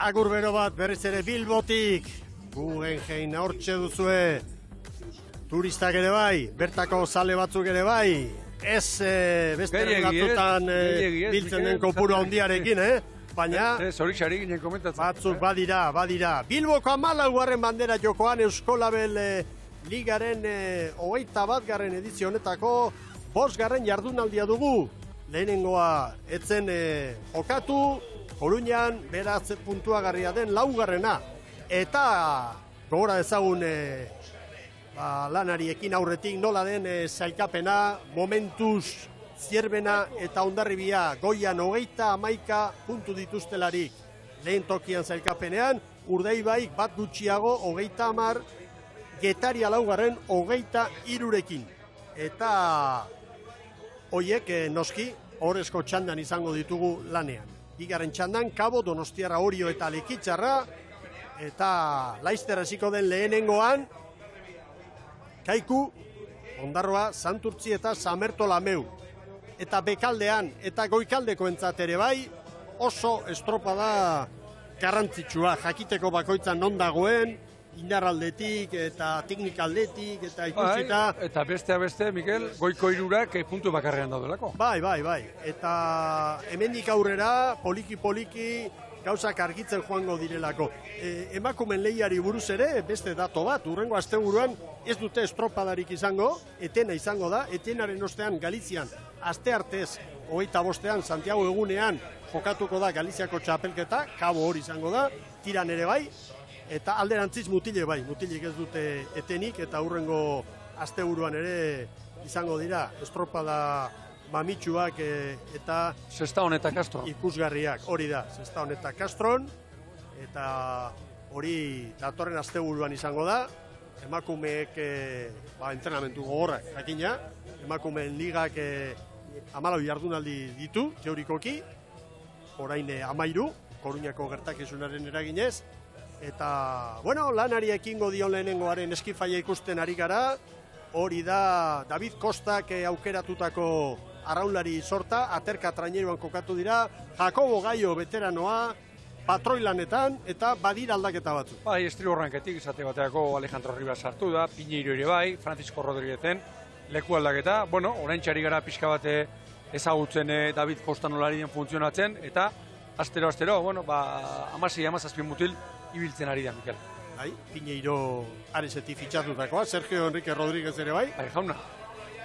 Agur bero bat berriz ere Bilbotik, Guggenheim hortxe duzue, turistak ere bai, bertako zale batzuk ere bai, ez beste regatutan biltzen den kopuru handiarekin, baina batzuk badira. Bilboko 14. bandera jokoan Euskolabel Ligaren 21. edizio honetako 5. jardunaldia dugu. Lehenengoa etzen jokatu, Koruñan beraz puntuagarria den 4. Eta gogora dezagun lanariekin aurretik nola den sailkapena, momentuz Zierbena eta Hondarribia goian 31 puntu dituztelarik. Lehen tokian sailkapenean, Urdaibaik bat gutxiago 30, Getaria 4. 23rekin. Eta hoiek noski horrezko txandan izango ditugu lanean. Bigarren txandan, Kabo, Donostiarra, Orio eta Lekitzarra, eta Laizter hasiko den lehenengoan, Kaiku, Ondarroa, Santurtzi eta Samertolameu. Eta bekaldean eta goikaldekoentzat ere bai, oso estropada garrantzitsua, jakiteko bakoitzan non dagoen, indarraldetik eta teknikaldetik eta ikusita. Eta beste, Mikel, goiko hirurak puntu bakarrean daudelako. Bai. Eta hemendik aurrera, poliki gauzak argitzen joango direlako. Emakumen lehiari buruz ere, beste dato bat, urrengo asteburuan ez dute estropadarik izango, etena izango da, etenaren ostean Galizian, asteartez 25. Santiago egunean jokatuko da Galiziako txapelketa, Kabo hori izango da, tiran ere bai, eta alderantziz mutile bai, mutilek ez dute etenik, eta urrengo asteburuan ere izango dira estropada mamitsuak eta Sestaon eta Castro ikusgarriak, hori da, Sestaon eta Castron, eta hori datorren asteburuan izango da, emakumeek entrenamentu gogorrak, jakina, emakumeen ligak 14 jardunaldi ditu, teorikoki, orain 13, Koruñako gertakizunaren eraginez, eta, lanari ekingo dion lehenengoaren eskifaia ikusten ari gara, hori da David Kostak aukeratutako arraunlari sorta, aterka traineruan kokatu dira, Jakobo Gaio veteranoa, patroilanetan, eta badira aldaketa batzu. Bai, estriborranketik izate bateako Alejandro Rivas sartu da, Piñeiro ere bai, Francisco Rodríguezen, leku aldaketa, orain txari gara pixka bate ezagutzen David Kosta nolarien funtzionatzen, eta astero, 16-17 mutil ibiltzen ari da, Mikel. Bai, Piñeiro arezetik fitxatutakoa, Sergio Enrique Rodríguez ere bai. Bai, jauna.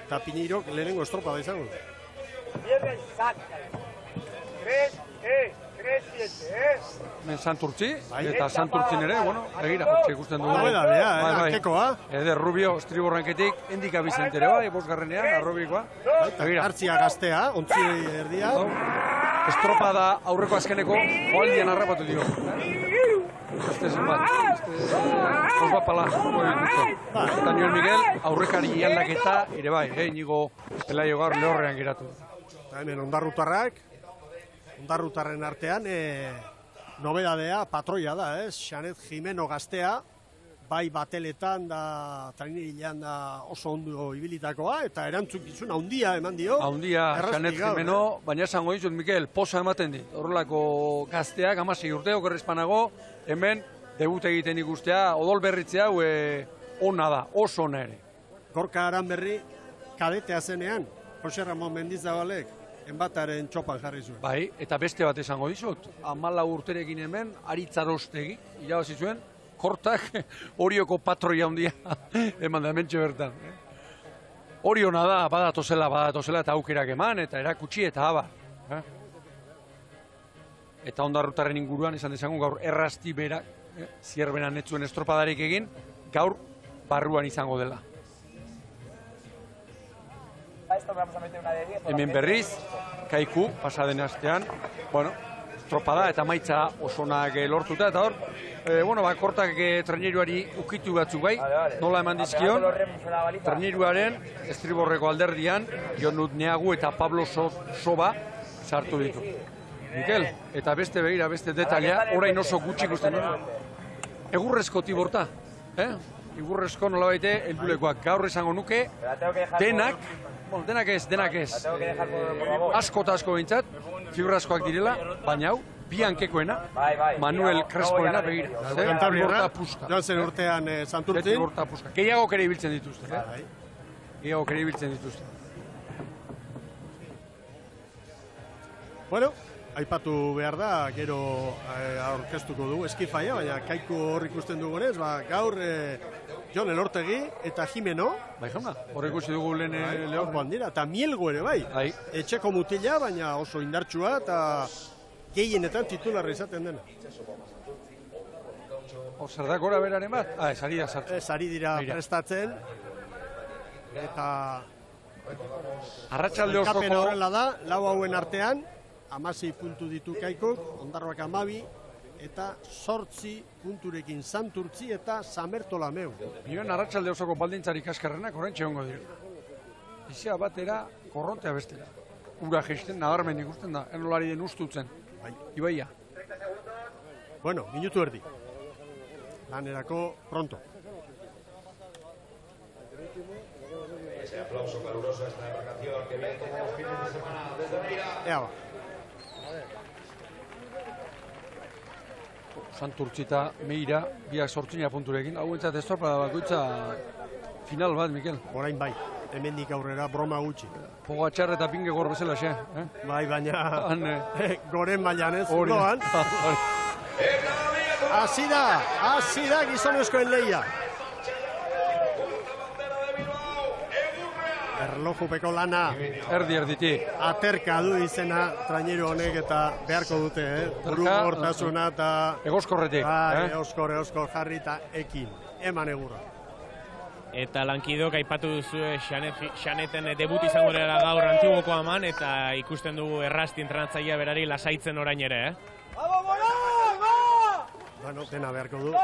Eta Piñeiro lehenengo estropada izango. Hemen Santurtzi, eta Santurtzin ere, begira, ikusten dugu. Arkekoa. Eder Rubio, estriborranketik, Endika Vicente ere bai, 5. arrobikoa. Hartzia gaztea, ontzi erdia. Estropada aurreko azkeneko, joaldian harrapatu dio. Este zenbat, pala. Eta Niol Miguel, aurrekari aldaketa ere bai, Inigo Pelaio gaur lehorrean geratu. Eta hemen ondarrutarren artean, nobedadea, patroia da, Xanet Jimeno gaztea, bai bateletan da, trainerilean da oso ondo ibilitakoa, eta erantzukizun handia eman dio. Handia, Xanet Jimeno, baina esango dizut, Mikel, posa ematen dit. Horrelako gazteak, 16 urte, okerrezpanago, hemen debut egiten ikustea, odol berritzea, ona da, oso ona ere. Gorka Aranberri, kadetea zenean, Jose Ramon Mendizabalek, enbataren txopan jarri zuen. Bai, eta beste bat esango dizut, 14 urterekin hemen, Aritzarostegi, irabazi zuen, Kortak, Orioko patroia handia, eman da hementxe bertan. Hori ona da, badatozela, eta aukerak eman, eta erakutsi, eta abar. Eta Ondarrutarren inguruan, esan dezagun, gaur errasti berak, Zierbenan netzuen estropadarik egin, gaur barruan izango dela. Hemen berriz, Kaiku, pasaden astean, estropada eta maitza osonak lortuta, eta hor, Kortak traineruari ukitu batzuk bai, nola eman dizkion, traineruaren estriborreko alderdian, Jonut Neagu eta Pablo Soba sartu ditu. Mikel, eta beste begira, beste detailea, orain oso gutxik usten dira. Egurrezko tiborta, igurrezko nola baite, heldulekoak gaur esango nuke, denak ez, asko eta asko bintzat, fibrazkoak direla, baina hau, bi hankekoena, Manuel Crespoena, begira. Kantabriarra, puska. joan zen urtean Santurtzin. Horta puska. Gehiagok ere ibiltzen dituzte, Gehiagok ere ibiltzen dituzte. Bueno, aipatu behar da, gero aurkeztuko dugu eskifaia, baina Kaiku hor ikusten dugunez, gaur Jon Elortegi eta Jimeno. Bai, jauna, hor ikusi dugu lehen Leon dira, eta Mielgo ere bai. Etxeko mutila, baina oso indartsua eta gehienetan titularra izaten dena. Zer da gora beraren bat? Esari da sartzen. Esari dira prestatzen. Eta Arratsalde osoko elkarpena horrela da, lau hauen artean, 16 puntu ditu Kaikuk, Ondarroak 12, eta 8 punturekin Santurtzi eta Samertolameu. Biren arratsalde osoko baldintzarik askarrenak oraintxe egongo dira. Izea batera, korrontea bestera. Ura gesten nabarmen ikusten da, enolari den ustutzen. Ibaia. Bueno, minutu erdi. Lanerako pronto. Ese aplauso caluroso a esta embarcación que viene todos los fines de semana desde Neira. Ea ba. Santurtzi eta Meira, biak 8 punturekin. Hau entzat estropada bakoitza final bat, Mikel. Orain bai, hemendik aurrera broma gutxi. Pogatxar eta pinge gor bezala xe. Bai, baina goren mailan ez, doan. Hasi da gizonezkoen lehia. Erlojupeko lana. Erditi. Aterka du izena traineru honek eta beharko dute, buru gortasuna eta... Egoskorretik. Egoskor jarri eta ekin. Eman egurra. Eta lankidok aipatu duzu Xaneten debut izango dela gaur Antiguoko Aman eta ikusten dugu errasti entrenatzailea berari lasaitzen orain ere, Bueno, dena beharko du.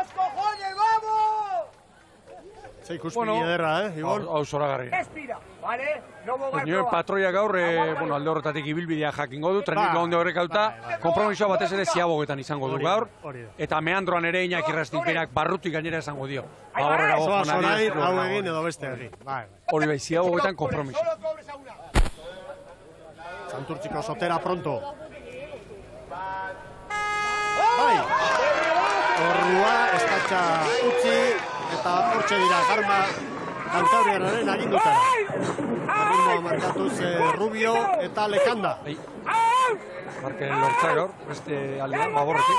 Ze ikuspegi ederra, Ibon? Hau zoragarri. Nioen patroia gaur, alde horretatik ibilbidea jakingo du, trenik onde horrek auta, kompromisoa batez ere ziabogetan izango du gaur, eta meandroan ere Iñaki Rastinperak barrutik gainera esango dio. Zoaz orain, hau egin edo beste egin. Hori bai, ziabogetan kompromiso. Santurtziko Sotera pronto. Bai! Orrua, eskatxa utzi, eta hortxe dira Garma Kantabriarraren agindutara. Arritmoa markatuz Rubio eta Lekanda. Marken lortza gaur, beste aldean, baborretik.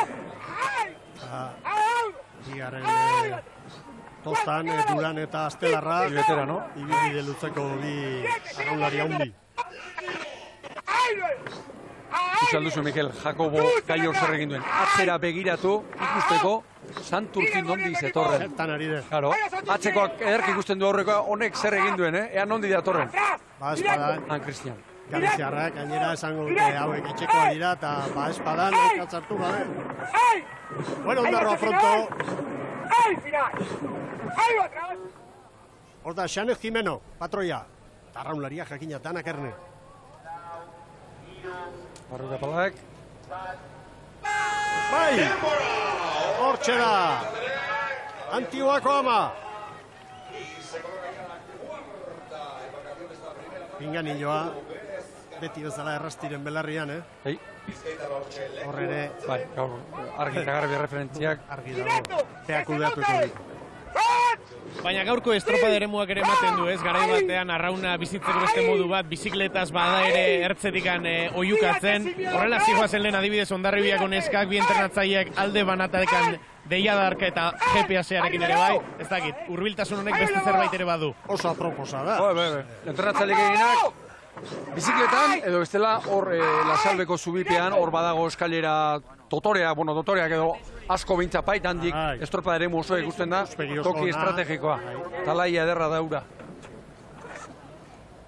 Bigarren tostan, Duran eta Astelarra. Ibetera, no? Ibibide lutzeko bi arraunlari handi. Usalduzu, Mikel, Jakobo Gaior zer egin duen. Atzera begiratu, ikusteko, Santurtzin nondi zetorren. Zertan ari de. Claro, atzekoak ederk ikusten du aurreko honek zer egin duen, Ea nondi datorren. Espadan. Cristian. Galiziarrak, gainera esango dute hauek etxekoa dira, eta espadan, katzartu gabe. Bueno, Ondarroa pronto. Hor da, Xanez Jimeno, patroia. Arraunlaria jakina, danak erne. Barruka palak. Bai! Hortxe da! Antiguako Ama! Pinganilloa, beti bezala errastiren belarrian, Hor ere... Bai, gaur, argi eta garbi referentziak. Argi dago, teak kudeatuko ditu. Baina gaurko estropada eremuak ere ematen du, garai batean arrauna bizitzeko beste modu bat, bizikletaz bada ere ertzetikan oiukatzen. Horrela zijoazen lehen adibidez Hondarribiako neskak, bi entrenatzaileak alde banatadekan deiadarka eta GPS-arekin ere bai. Ez dakit, hurbiltasun honek beste zerbait ere badu. Oso aproposa da. Entrenatzaileak eginak, bizikletan, edo bestela hor Lasalbeko zubipean, hor badago eskalera dotoreak edo asko bintzapait handik estropada eremu oso ikusten da, toki estrategikoa. Talaia ederra daura.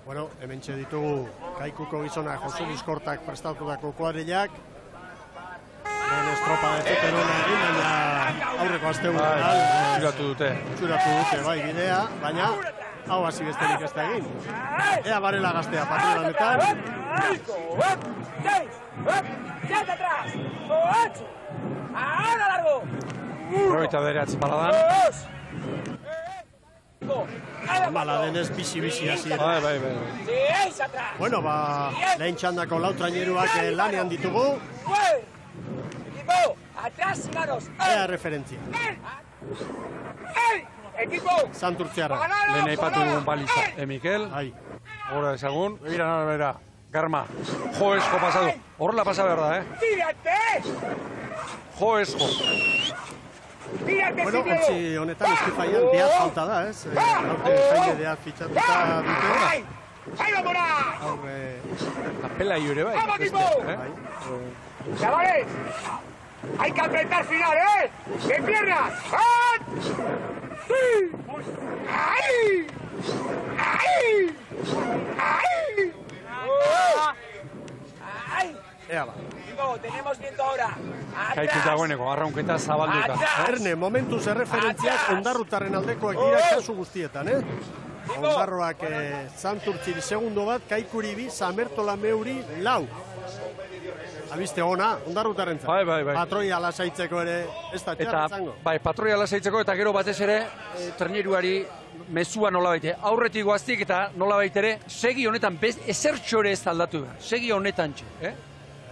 Bueno, hementxe ditugu Kaikuko gizona Josu Bizkortak prestatutako kuadrilak. Lehen estropada ez zuten hona egin, baina aurreko asteburuan. Txuratu dute. Bai, bidea, baina hau hasi besterik ez da egin. Ea barela gaztea patrulanetan. Proita beratzi paladan. Mala denez bizi-bizi hasi. Bai. Bueno, lehen txandako lau traineruak lanean ditugu. Atrás, Siganos. Ea referentzia. Equipo. Santurtziarra. Lehen aipatu dugun baliza. Mikel, Bai. gora dezagun. Begira, Garma. Jo esko pasadu. Horrela pasa behar da, Tírate. Jo esko. Tírate, Bueno, ontzi honetan Eskifaian Diaz falta da, ez? Aurte Jaime Diaz fitxatuta dute. ¡Ahí vámonos! Aurre, Kapela ere bai. ¡Vamos, beste, equipo! bai. Chavales, hay que apretar final, ¿eh? ¡De piernas! ¡Ah! ¡Sí! ¡Ahí! ¡Ahí! ¡Ahí! ¡Ahí! Ea ba. Digo, tenemos viento ahora. Kaiku dagoeneko, arraunketa zabalduta. Erne, momentuz erreferentziak ondarrutarren aldekoak dira kasu guztietan, Ondarroak Santurtziri segundo bat, Kaikuri bi, Samertola Meuri lau. Abiste ona, ondarrutarren zan. Bai. Patroia lasaitzeko ere, ez da txarra Eta, zango. bai, patroia lasaitzeko eta gero batez ere, traineruari mezua nola baite. Aurretik goaztik eta nola baitere, segi honetan, ezertxo ere ez aldatu da. Segi honetan txe,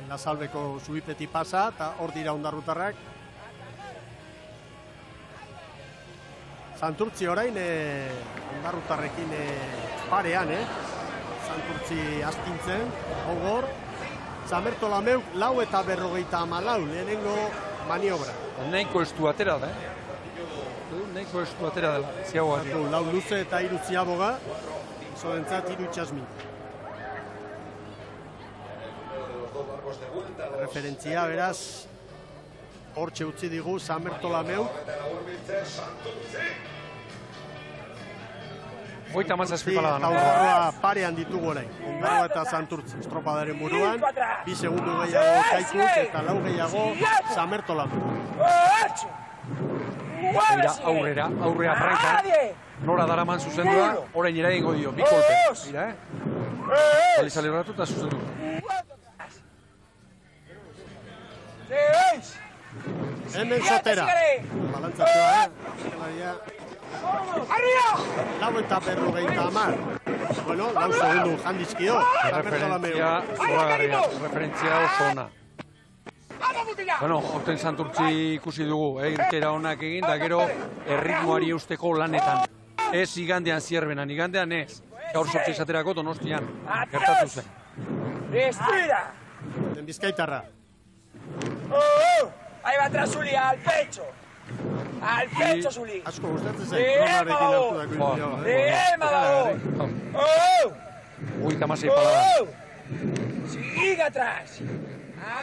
Lasalbeko zubipeti pasa, eta hor dira ondarrutarrak. Santurtzi orain, ondarrutarrekin parean, Santurtzi astintzen, gogor. Samertola Meuk, lau eta 54, lehenengo maniobra. Nahiko estu atera da, Nahiko estu atera dela, ziagoa. Lau luze eta hiru ziaboga, zorentzat hiru itxasmin. Referentzia, beraz, hortxe utzi digu Samertola Meuk. Hoita mazazpipala da, Eta Ondarroa parean ditugu orain. Ondarroa eta Santurtzi, estropadaren buruan, 2 segundu gehiago Kaikuk eta 4 gehiago Samertola Meuk. Mira, aurrea franka. Nora daraman zuzendua, orain eragingo dio, bi kolpe. Mira, Sali horatu eta zuzendu. Hemen zotera. Balantzatua, lau eta 50. Bueno, lau segundu jandizkio. Samertola Meuk. Referentzia oso ona. Bueno, orten Santurtzi ikusi dugu, irtera onak egin, da gero erritmoari eusteko lanetan. Ez igandean zierbenan, igandean ez. Gaur sortze izaterako Donostian, gertatu zen. ¡Respira! Den Bizkaitarra. Ahí va atrás Zuli, al pecho. Al pecho, Zuli. Asko gustatzen zen, kronarekin hartu dako ibideo. Bien, Magago. Hogeita hamasei palada. Sigue atrás.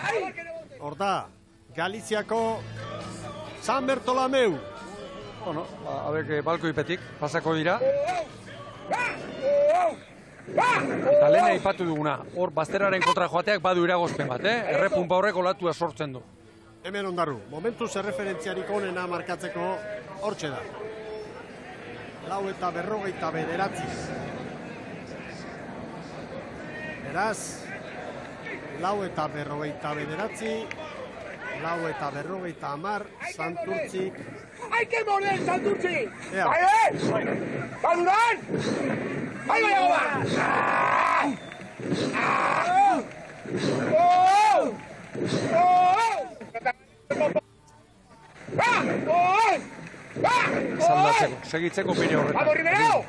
Ahí. Hor da, Galiziako Samertola Meuk. Bueno, abek balkoipetik, pasako dira. Eta lehen aipatu duguna, hor bazterraren kontra joateak badu iragozpen bat, Errepunpa horrek olatua sortzen du. Hemen Ondarru, momentuz erreferentziarik onena markatzeko hortxe da. 4 eta 59. Beraz, 4 eta 59, 4 eta 50, Santurtzik. ¡Hay que morder, Santurtzi! Ea. ¡Vale! ¡Va a durar! ¡Ahí va! Zaldatzeko, segitzeko bire horretan. ¡Vamos, Rivero!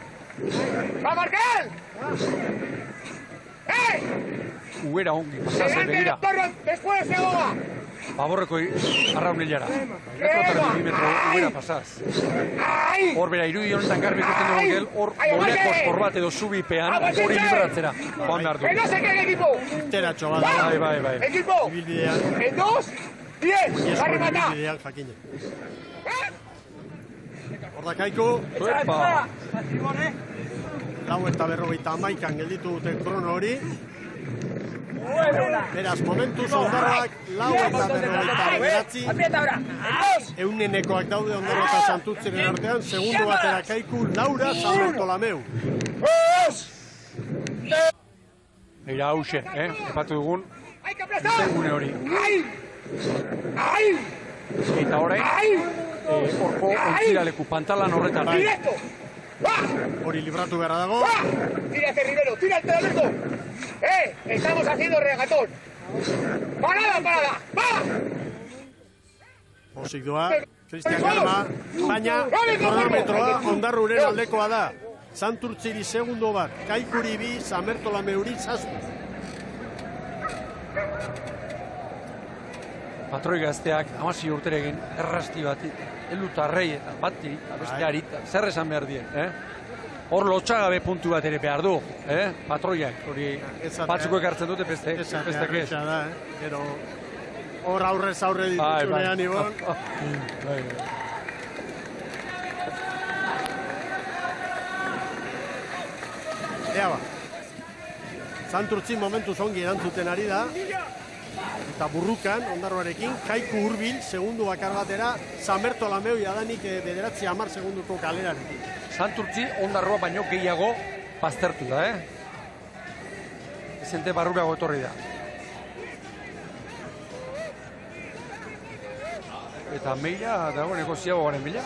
¡Va a marcar! Uera ongi, pasazen, begira. ¡Después se ahoga! Baborreko arraunelara. 2 uera pasaz. Hor bera, irudi honetan garbi ikusten dugu gel, hor moleako eskor bat edo zubipean, hori libratzera. Joan behar du. ¡Que no se quede, equipo! Teratxo bat. Bai. ¡Equipo! Ibilbidean. ¡En 2! ¡10! Iesko ¡Va a rematar! ibilbidean jakine. Hor da Kaiku, Epa! 4 eta 51 gelditu duten krono hori. Beraz, momentuz Ondarroak 4 eta 59. ¡Aprieta ahora! ¡Dos! Eunenekoak daude Ondarro eta Santurtziren artean, segundo batera Kaiku, Laura Samertola Meuk. Eira hause, epatu dugun, ¡Hay que aplastar! zengune hori. ¡Ay! Eta orain, horko ontziraleku pantalan horretan. ¡Directo! ¡Va! Hori libratu beharra dago. ¡Va! ¡Tírate, Rivero! ¡Tírate, Alberto! Estamos haciendo regatón. ¡Parada! ¡Va! Osik doa, Cristian Garma, baina kronometroa Ondarruren aldekoa da. Santurtziri segundo bat, Kaikuri 2, Samertolameuri 7. Patroi gazteak, 16 urteregin, errasti bat, elutarrei eta bati, eta besteari, zer esan behar dien, Hor lotxagabe puntu bat ere behar du, patroiak, hori batzuko ekartzen dute bestek ez. Pero hor aurrez aurre ditutzunean, Ibon. Ea ba, Santurtzi momentuz ongi erantzuten ari da, eta burrukan, Ondarroarekin, Kaiku hurbil, segundu bakar batera, Samertolameu jadanik 9-10 segunduko kalerarekin. Santurtzi Ondarroa baino gehiago baztertu da, Ezente barrurago etorri da. Eta meila dagoeneko ziago garen bila.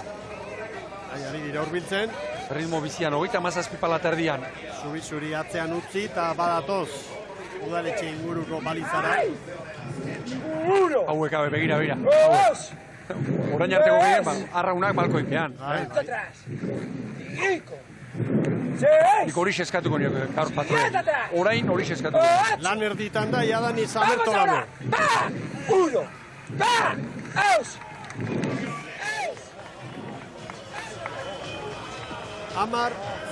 Ari dira hurbiltzen. Ritmo bizian, 37 pala erdian. Zuri atzean utzi eta badatoz udaletxe inguruko balizara. Hauek abe, begira. Orain arteko gehien, arraunak balkoipean. Nik hori eskatuko nioke, gaur patroia. Orain hori eskatuko nioke. Lan erditan da, jadan Samertolamo. 1, 2,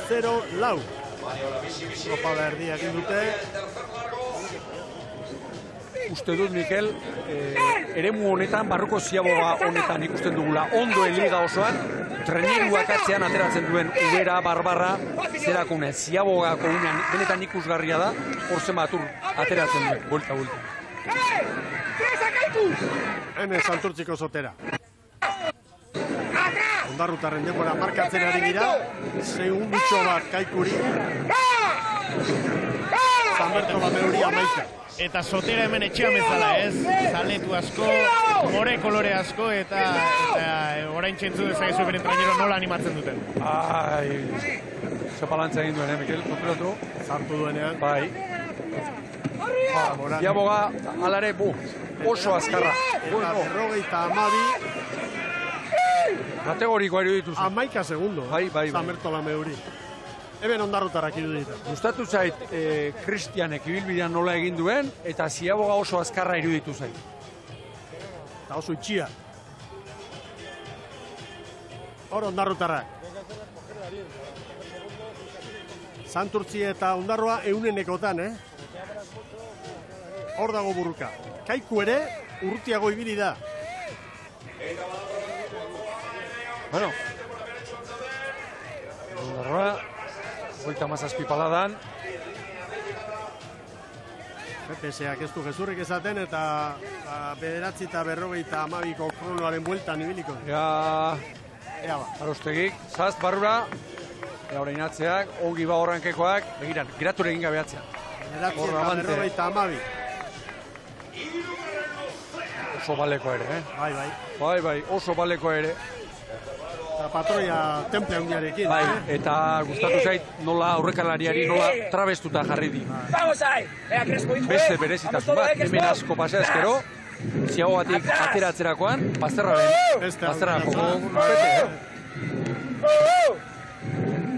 10-0 Tropada erdia egin dute. Uste dut, Mikel, eremu honetan, barruko ziaboga honetan ikusten dugula, ondoen liga osoan, treneruak atzean ateratzen duen Ubera, Barbarra, zerakune, ziabogako unean, benetan ikusgarria da, hor zenbat ateratzen duen, buelta. Hemen Santurtziko zotera. Ondarrutarren denbora markatzen ari dira, segundutxo bat Kaikuri. Samertolameuri 11. Eta zotera hemen etxean bezala, Zaletu asko, more kolore asko, eta orain txentzu dezakezu beren trainero nola animatzen duten. Zepalantza egin duen, Mikel, konturatu? Zartu duenean. Bai. Ziaboga, alare, oso azkarra. Eta 52. Kategorikoa iruditu zen. 11 segundo. Bai. Samertolameuri. Eben Ondarrutarrak iruditu. Gustatu zait, Kristianek ibilbidean nola egin duen, eta ziaboga oso azkarra iruditu zait. Eta oso itxia. Hor Ondarrutarrak. Santurtzi eta Ondarroa eunenekotan, Hor dago burruka. Kaiku ere, urrutiago ibili da. Bueno. Ondarroa, 37 paladan. PPS-ak ez du gezurrik esaten eta 9:52ko kronoaren bueltan ibiliko. Ea ba, Arostegik, Zast, barrura. Ea orain atzeak, ongi ba horrankekoak, begiran, girature egin gabe atzean. 9:52. Oso baleko ere, Bai. Bai, oso baleko ere. Eta patroia temple handiarekin. Bai, eta gustatu zait nola aurrekalariari nola trabestuta jarri di. Beste berezitasun bat, hemen asko pasea ezkero, ziagogatik ateratzerakoan, bazterraren. Bazterra joko bete,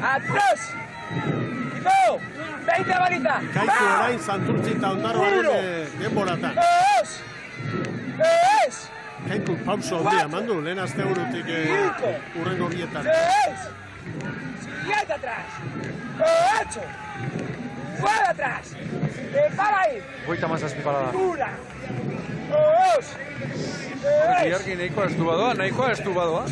Atrás! Ibo! 20 balita! Kaiku orain Santurtzi eta Ondarroaren denboratan. Kaiku pauso handia mandu, lehen azte burutik urrengo bietan. 7 atrás! 8! ¡Fuera atrás! ¡Para ahí! Goita mazazpi parada. 1! 2! Iarki nahikoa estu badoa.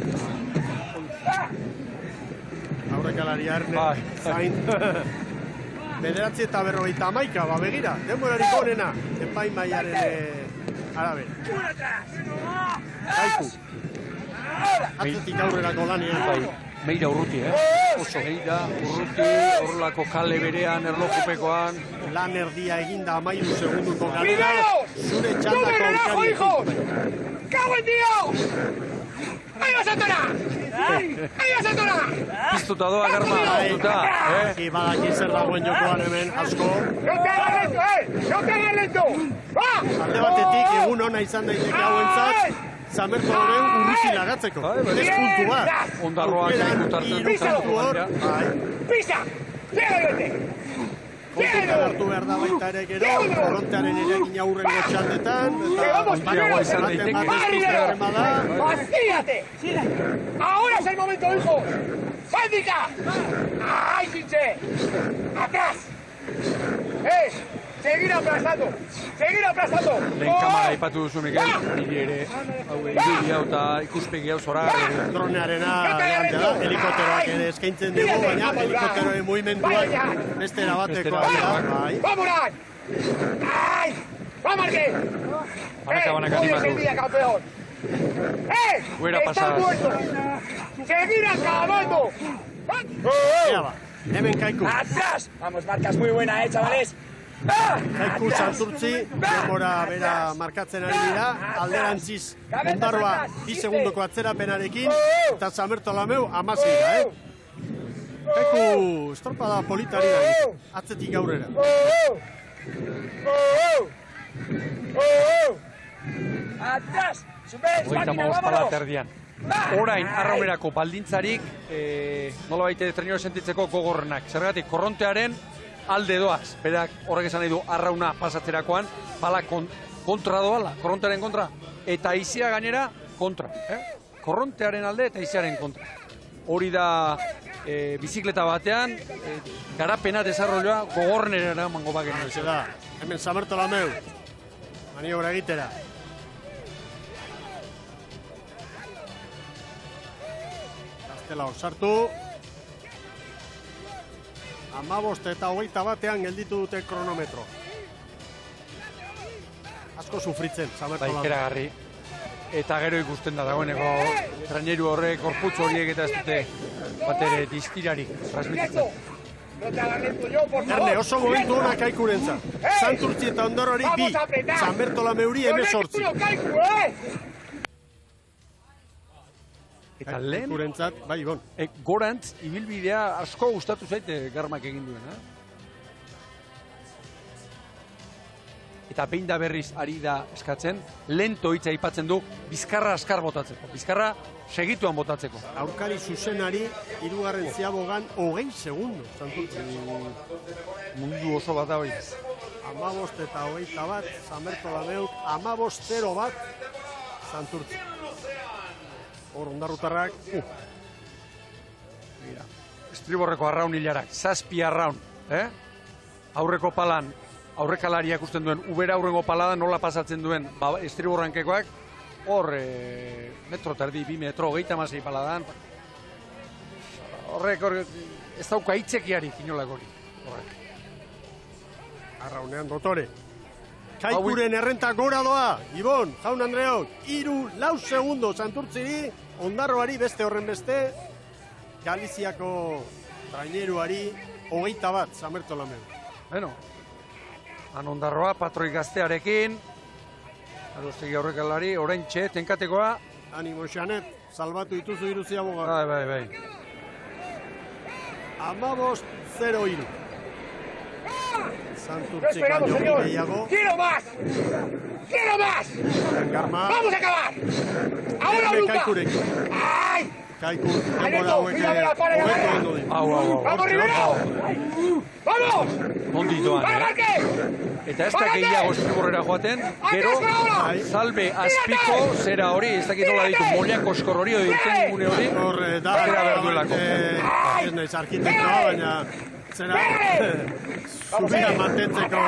Aurrekalaria Erne, zain. 9:51, ba begira, denborarik onena, epaimaiaren arabera. Kaiku. Atzetik aurrerako lanean. Meira urruti, Oso. Meira urruti, horrelako kale berean, erlojupekoan. Lan erdia eginda 13 segunduko galera, zure txandako aurkariekin. ¡Cago en tío! ¡Ahí vas a atorar! ¡Ahí vas a atorar! Piztuta doa, Garma, piztuta. Eki badaki zer dagoen jokoan hemen, asko. ¡No te hagas lento, ¡No te hagas lento! ¡Va! Alde batetik, egun ona izan daiteke hauentzat, Zamerto horren urruzi lagatzeko. Ez puntu bat. Ondarroak ikutartzen puntu hor. Pisa! Llegalote! Kontutan hartu behar da baita ere gero, korrontearen erekin aurrengo txandetan, eta ¡Vacíate! ¡Ahora es el momento, hijo! ¡Sáldica! ¡Ay, pinche! ¡Atrás! ¡Seguir aplastando! ¡Seguir aplastando! Lehen kamara ipatu duzu, Mikel, niri ere, irudia eta ikuspegi hau zora. Dronearena delante da, helikopteroak ere eskaintzen dugu, baina helikopteroen movimentuak beste erabatekoa dira. ¡Vámonos! ¡Ay! ¡Vamos, que! Banaka ¡Hoy es animatu. el día, campeón! Fuera ¡Están pasas. muertos! ¡Seguir acabando! Ea ba, hemen Kaiku. ¡Atrás! Vamos, marcas muy buena, chavales. Kaiku Santurtzi, denbora bera markatzen ari dira, alderantziz Ondarroa 2 segundoko atzerapenarekin, eta Zamerto Lameu 16 da, Kaiku estropada politari da, atzetik aurrera. ¡Atrás! Hogeita maoz pala terdian. Orain, arraunerako baldintzarik, nola baite trenero sentitzeko gogorrenak. Zergatik, korrontearen alde doaz. Berak horrek esan nahi du arrauna pasatzerakoan, pala kontra doala, korrontearen kontra. Eta aizia gainera kontra. Korrontearen alde eta aiziaren kontra. Hori da bizikleta batean, garapena desarrolloa gogorrenera mango bagen. Horixe da, hemen Zamerto Lameu, maniobra egitera. Gaztela osartu. 15 eta 21 gelditu dute kronometro. Asko sufritzen, Zamerto Lameu. Ikeragarri. Eta gero ikusten da dagoeneko traineru horrek, gorputz horiek eta ez dute bat ere distirarik transmititzen. Erne, oso momentu honak Kaikurentzat. Santurtzi eta Ondarroari 2, Zamerto Lameuri 18. Eta lehen, Kaikurentzat, bai, Ibon. gorantz, ibilbidea asko gustatu zaite Garmak egin duen. Eta behin da berriz ari da eskatzen, lento hitza aipatzen du, bizkarra askar botatzeko, bizkarra segituan botatzeko. Aurkari zuzenari, 3. ziabogan 20 segundo, Santurtzi. Mundu oso bat da hori. 15 eta 21, Zamerto Lameu, 15-0 bat, Santurtzi. Hor, ondarrutarrak, Mira, estriborreko arraun hilarak, 7 arraun, aurreko palan, aurrekalariak usten duen, ubera aurrengo palada nola pasatzen duen estriborrankekoak, hor, metro terdi, 2 metro, 36 paladan, horrek, ez dauka hitzekiarik inolak hori, horrek. arraunean dotore. Kaikuren errenta gora doa, Ibon, Jaun Andreok, 3-4 segundo Santurtziri, Ondarroari beste horren beste, Galiziako traineruari 21, Zamerto Lameu. Bueno, han Ondarroa, patroi gaztearekin, Arostegi aurrekalari, orain txe, tenkatekoa. Animo Xanet, salbatu dituzu 3 ziaboga. Bai. 15-0-3. Santurtzi baino gehiago. ¡Quiero más! ¡Quiero más! Garma, ¡Vamos a acabar! ¡Ahora o nunca! Kaikurekin. ¡Ay! Kaiku, denbora hauek hobeto ondo ditu. Hau. ¡Vamos, Rivero! ¡Vamos! Ondi doan, ¡Marque! Eta ez da gehiago estriborrera joaten, gero, salbe azpiko zera hori, ez dakit nola ditu, moliako eskor hori, irten gune hori, Hor, da, atera behar duelako. ez naiz arkitektoa, baina zera, zubia mantentzeko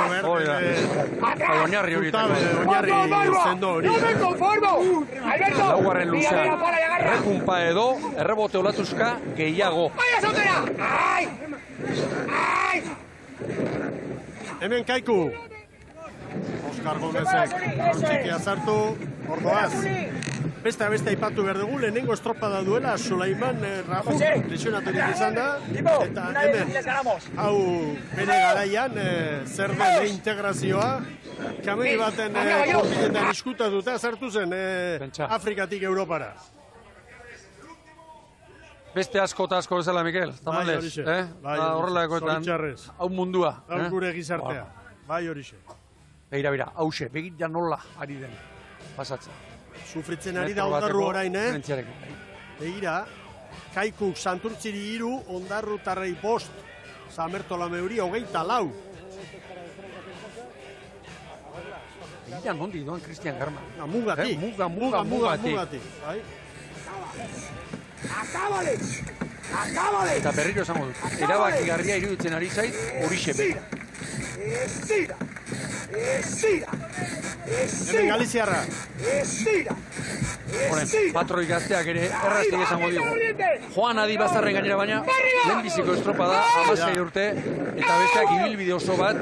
Bai, oinarri horietako. oinarri zendo hori. ¡No me conformo! ¡Alberto! Laugarren Mira, luzean, mira, para, y agarra. errepunpa edo, errebote olatuzka gehiago. ¡Vaya soltera! ¡Ay! ¡Ay! Hemen Kaiku. Oskar Gomezek txikia zartu, ordoaz. Beste aipatu behar dugu, lehenengo estropada duela Suleiman Raju, lesionaturik izan da, eta hemen, hau bere garaian, zer den integrazioa, kameri baten portinetan iskutatuta sartu zen Afrikatik Europara. Beste asko eta asko bezala, Mikel, tamalez, horixe. horrelakoetan, Zoritxarrez. hau mundua. Hau gure gizartea, bai horixe. Begira, hause, begit ja nola ari den, pasatzen. Sufritzen ari da Ondarru orain, Begira, Kaikuk Santurtziri 3, Ondarrutarrei 5, San Bertolomeuri 24. Ia nondi doan Cristian Garma. Mugatik. Mugatik. Akabale! Eta berriro esango dut. Erabaki garria iruditzen ari zait, horixe bera. Hemen Galiziarra. Horen, patroi gazteak ere erraztik esango digu. Joan Adi Bazarren gainera baina, lehenbiziko estropada, 16 urte, eta besteak ibilbide oso bat,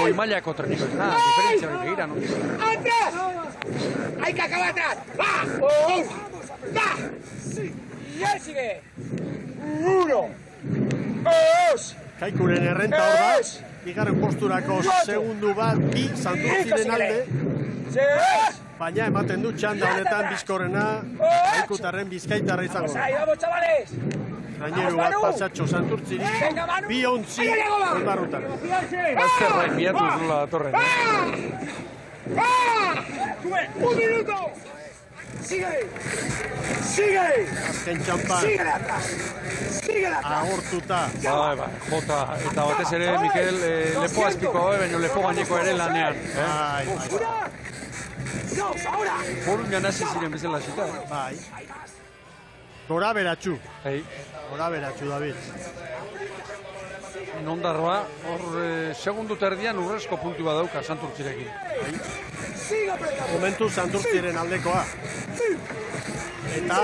goi mailako treniko. Diferentzia hori begira, no? ¡Atrás! ¡Hay que acabar atrás! ¡Va! ¡Va! ¡Y él sigue! 1, 2, Kaikuren errenta hor da, bigarren posturako segundu bat, 2 Santurtziren alde, baina ematen du txanda honetan bizkorrena, Kaikutarren Bizkaitarra izango da. ¡Vamos, chavales! Gaineru bat pasatxo Santurtziri, 2-11 Ondarrutan. Bazterrain biatu zula datorren. ¡Un minuto! ¡Sigue! ¡Sigue! Azken txampan, ¡Síguele atrás! ¡Síguele atrás! agortuta. Bai, jota, eta batez ere, Mikel, lepo azpiko, baina lepo gaineko ere lanean. Bai, ¡Dos, ahora! Forun janazi ziren bezala zita. bai. Gora beratxu, Hei, David. Ondarroa, hor segundu terdian urrezko puntu bat dauka Santurtzirekin. Momentu Santurtziren aldekoa. Eta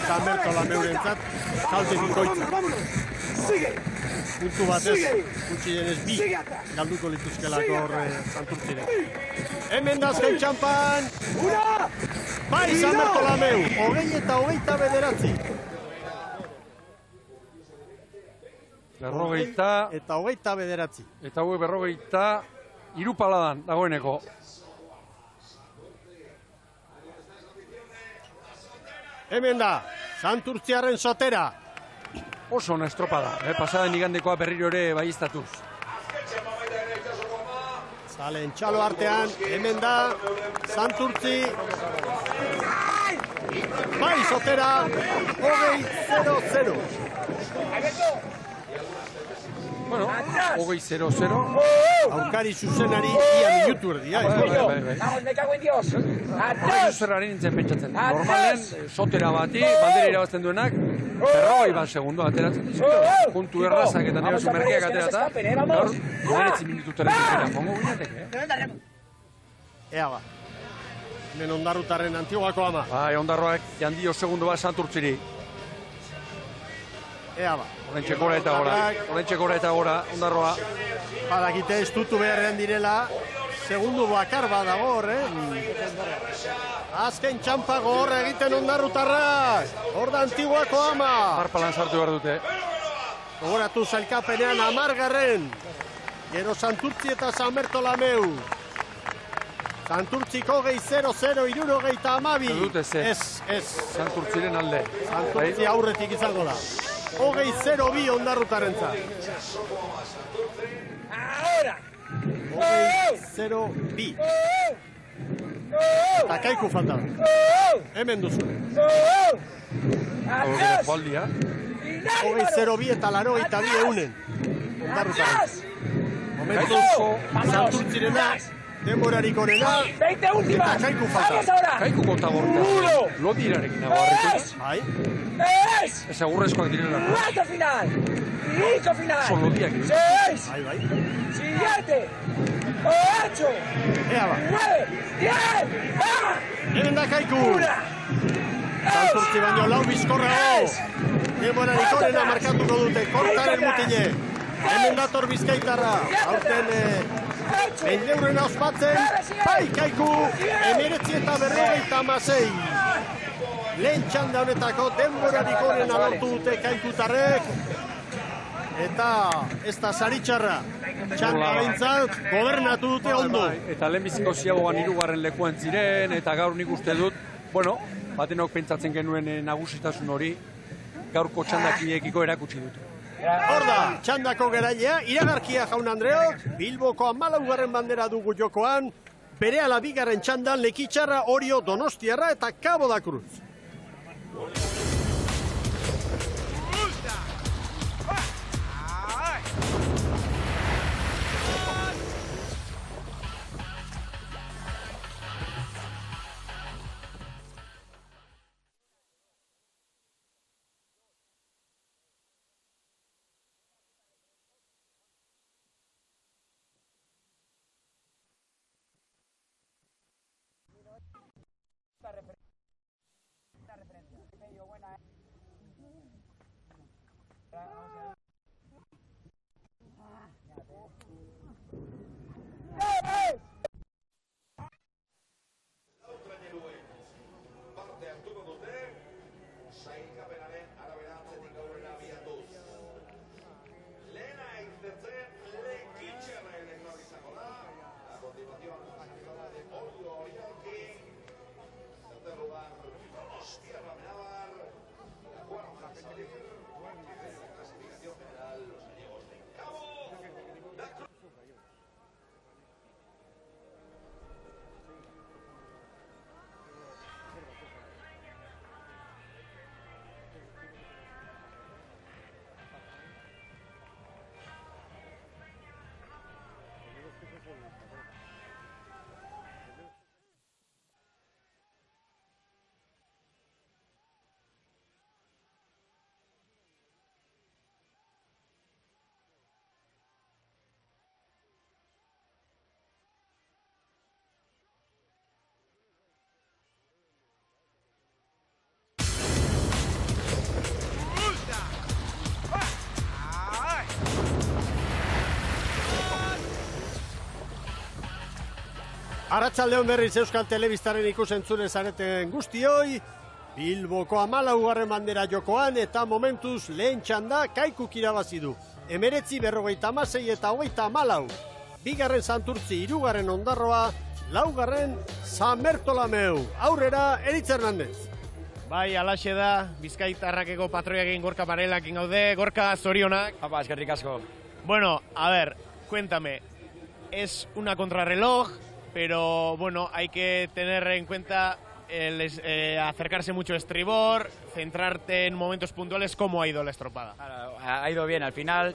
San Bertolameurentzat kalte bikoitza. Puntu batez, gutxi denez 2 galduko lituzkelako hor Santurtziren. Hemen da azken txampan! Bai, San Bertolameu, 20 eta 29. Berrogeita, Eta 29. eta hau berrogeita, 3 paladan dagoeneko. Hemen da, Santurtziarren sotera. Oso ona estropada, pasaden igandekoa berriro ere baiiztatuz. Zalen txalo artean, hemen da, Santurtzi. Bai, sotera, 20-0-0. Bueno, 20-0-0. Aurkari zuzenari ia minutu erdia. Bai. ¡Vamos, me cago en Dios! Hori zerraren nintzen pentsatzen. Normalen, sotera bati, bandera irabazten duenak, 40 segundo ateratzen dizute. Puntu errazak eta nire merkeak aterata, gaur, 9 minutu terretik jongo guinateke. Ea ba. Hemen Ondarrutarren Antiguako ama. Bai, Ondarroak jandio segundo bat Santurtziri. Ea ba. Horrentxe gora eta gora, Ondarroa. Badakite estutu beharrean direla, segundu bakar bat dago hor, Azken txampa gogorra egiten Ondarrutarrak. Hor da Antiguako ama. Harpalan sartu behar dute. Gogoratu zailkapenean 10. Gero Santurtzi eta San Bertolameu. Santurtziko 20-0-0, 72. Dute ze. Ez. Santurtziren alde. Santurtzi aurretik izango da. 20-0-2 Ondarrutarrentzat. ¡Ahora! 20-0-2. Eta Kaiku falta. Hemen duzu. Hau gero joaldia. 20-0-2 eta 82 eunen. Ondarrutarrentzat. Momentuz, Santurtzirena, denborarik onena, 20 últimas. eta Kaiku falta. Vamos ahora. Kaiku konta gorta. Lodirarekin nago harritu. Bai, ¡Es! Ez agurrezkoak direla. 4 final. 5 final. Son lodiak. 6. bai. Siguiente. 8. Ea ba. 9. 10. ¡Va! Hemen da Kaiku. 1. Santurtzi baino lau bizkorrago. Denborarik onena markatuko dute, kortaren mutile. Hemen dator Bizkaitarra. Aurten Mendeurren auspatzen, bai Kaiku, 19-56. Lehen txanda honetako denborarik onena lortu dute Kaikutarrek. Eta ez da saritxarra. Txanda behintzat, gobernatu dute ondo. Eta lehenbiziko ziagoan 3. lekuan ziren, eta gaur nik uste dut, bueno, batenok pentsatzen genuen nagusitasun hori, gaurko txandakideekiko erakutsi dute. Hor da, txandako gerailea, iragarkia jaun Andreok, Bilboko 14. bandera dugu jokoan, berehala bigarren txandan Lekitxarra, Orio, Donostiarra eta Cabo da Cruz. Arratsaldeon berriz Euskal Telebistaren ikusentzule zareten guztioi, Bilboko 14. bandera jokoan eta momentuz lehen txanda Kaikuk irabazi du. 19:56 eta 34. Bigarren Santurtzi, hirugarren Ondarroa, laugarren San Bertolameu. Aurrera Eritz Hernandez. Bai, alaxe da, Bizkaitarrakeko patroiakin Gorka Parelakin gaude. Gorka, zorionak. Apa, eskerrik asko. Bueno, a ver, cuéntame. Es una contrarreloj, pero bueno, hay que tener en cuenta acercarse mucho a estribor, centrarte en momentos puntuales. ¿Cómo ha ido la estropada? Claro, ha ido bien. Al final,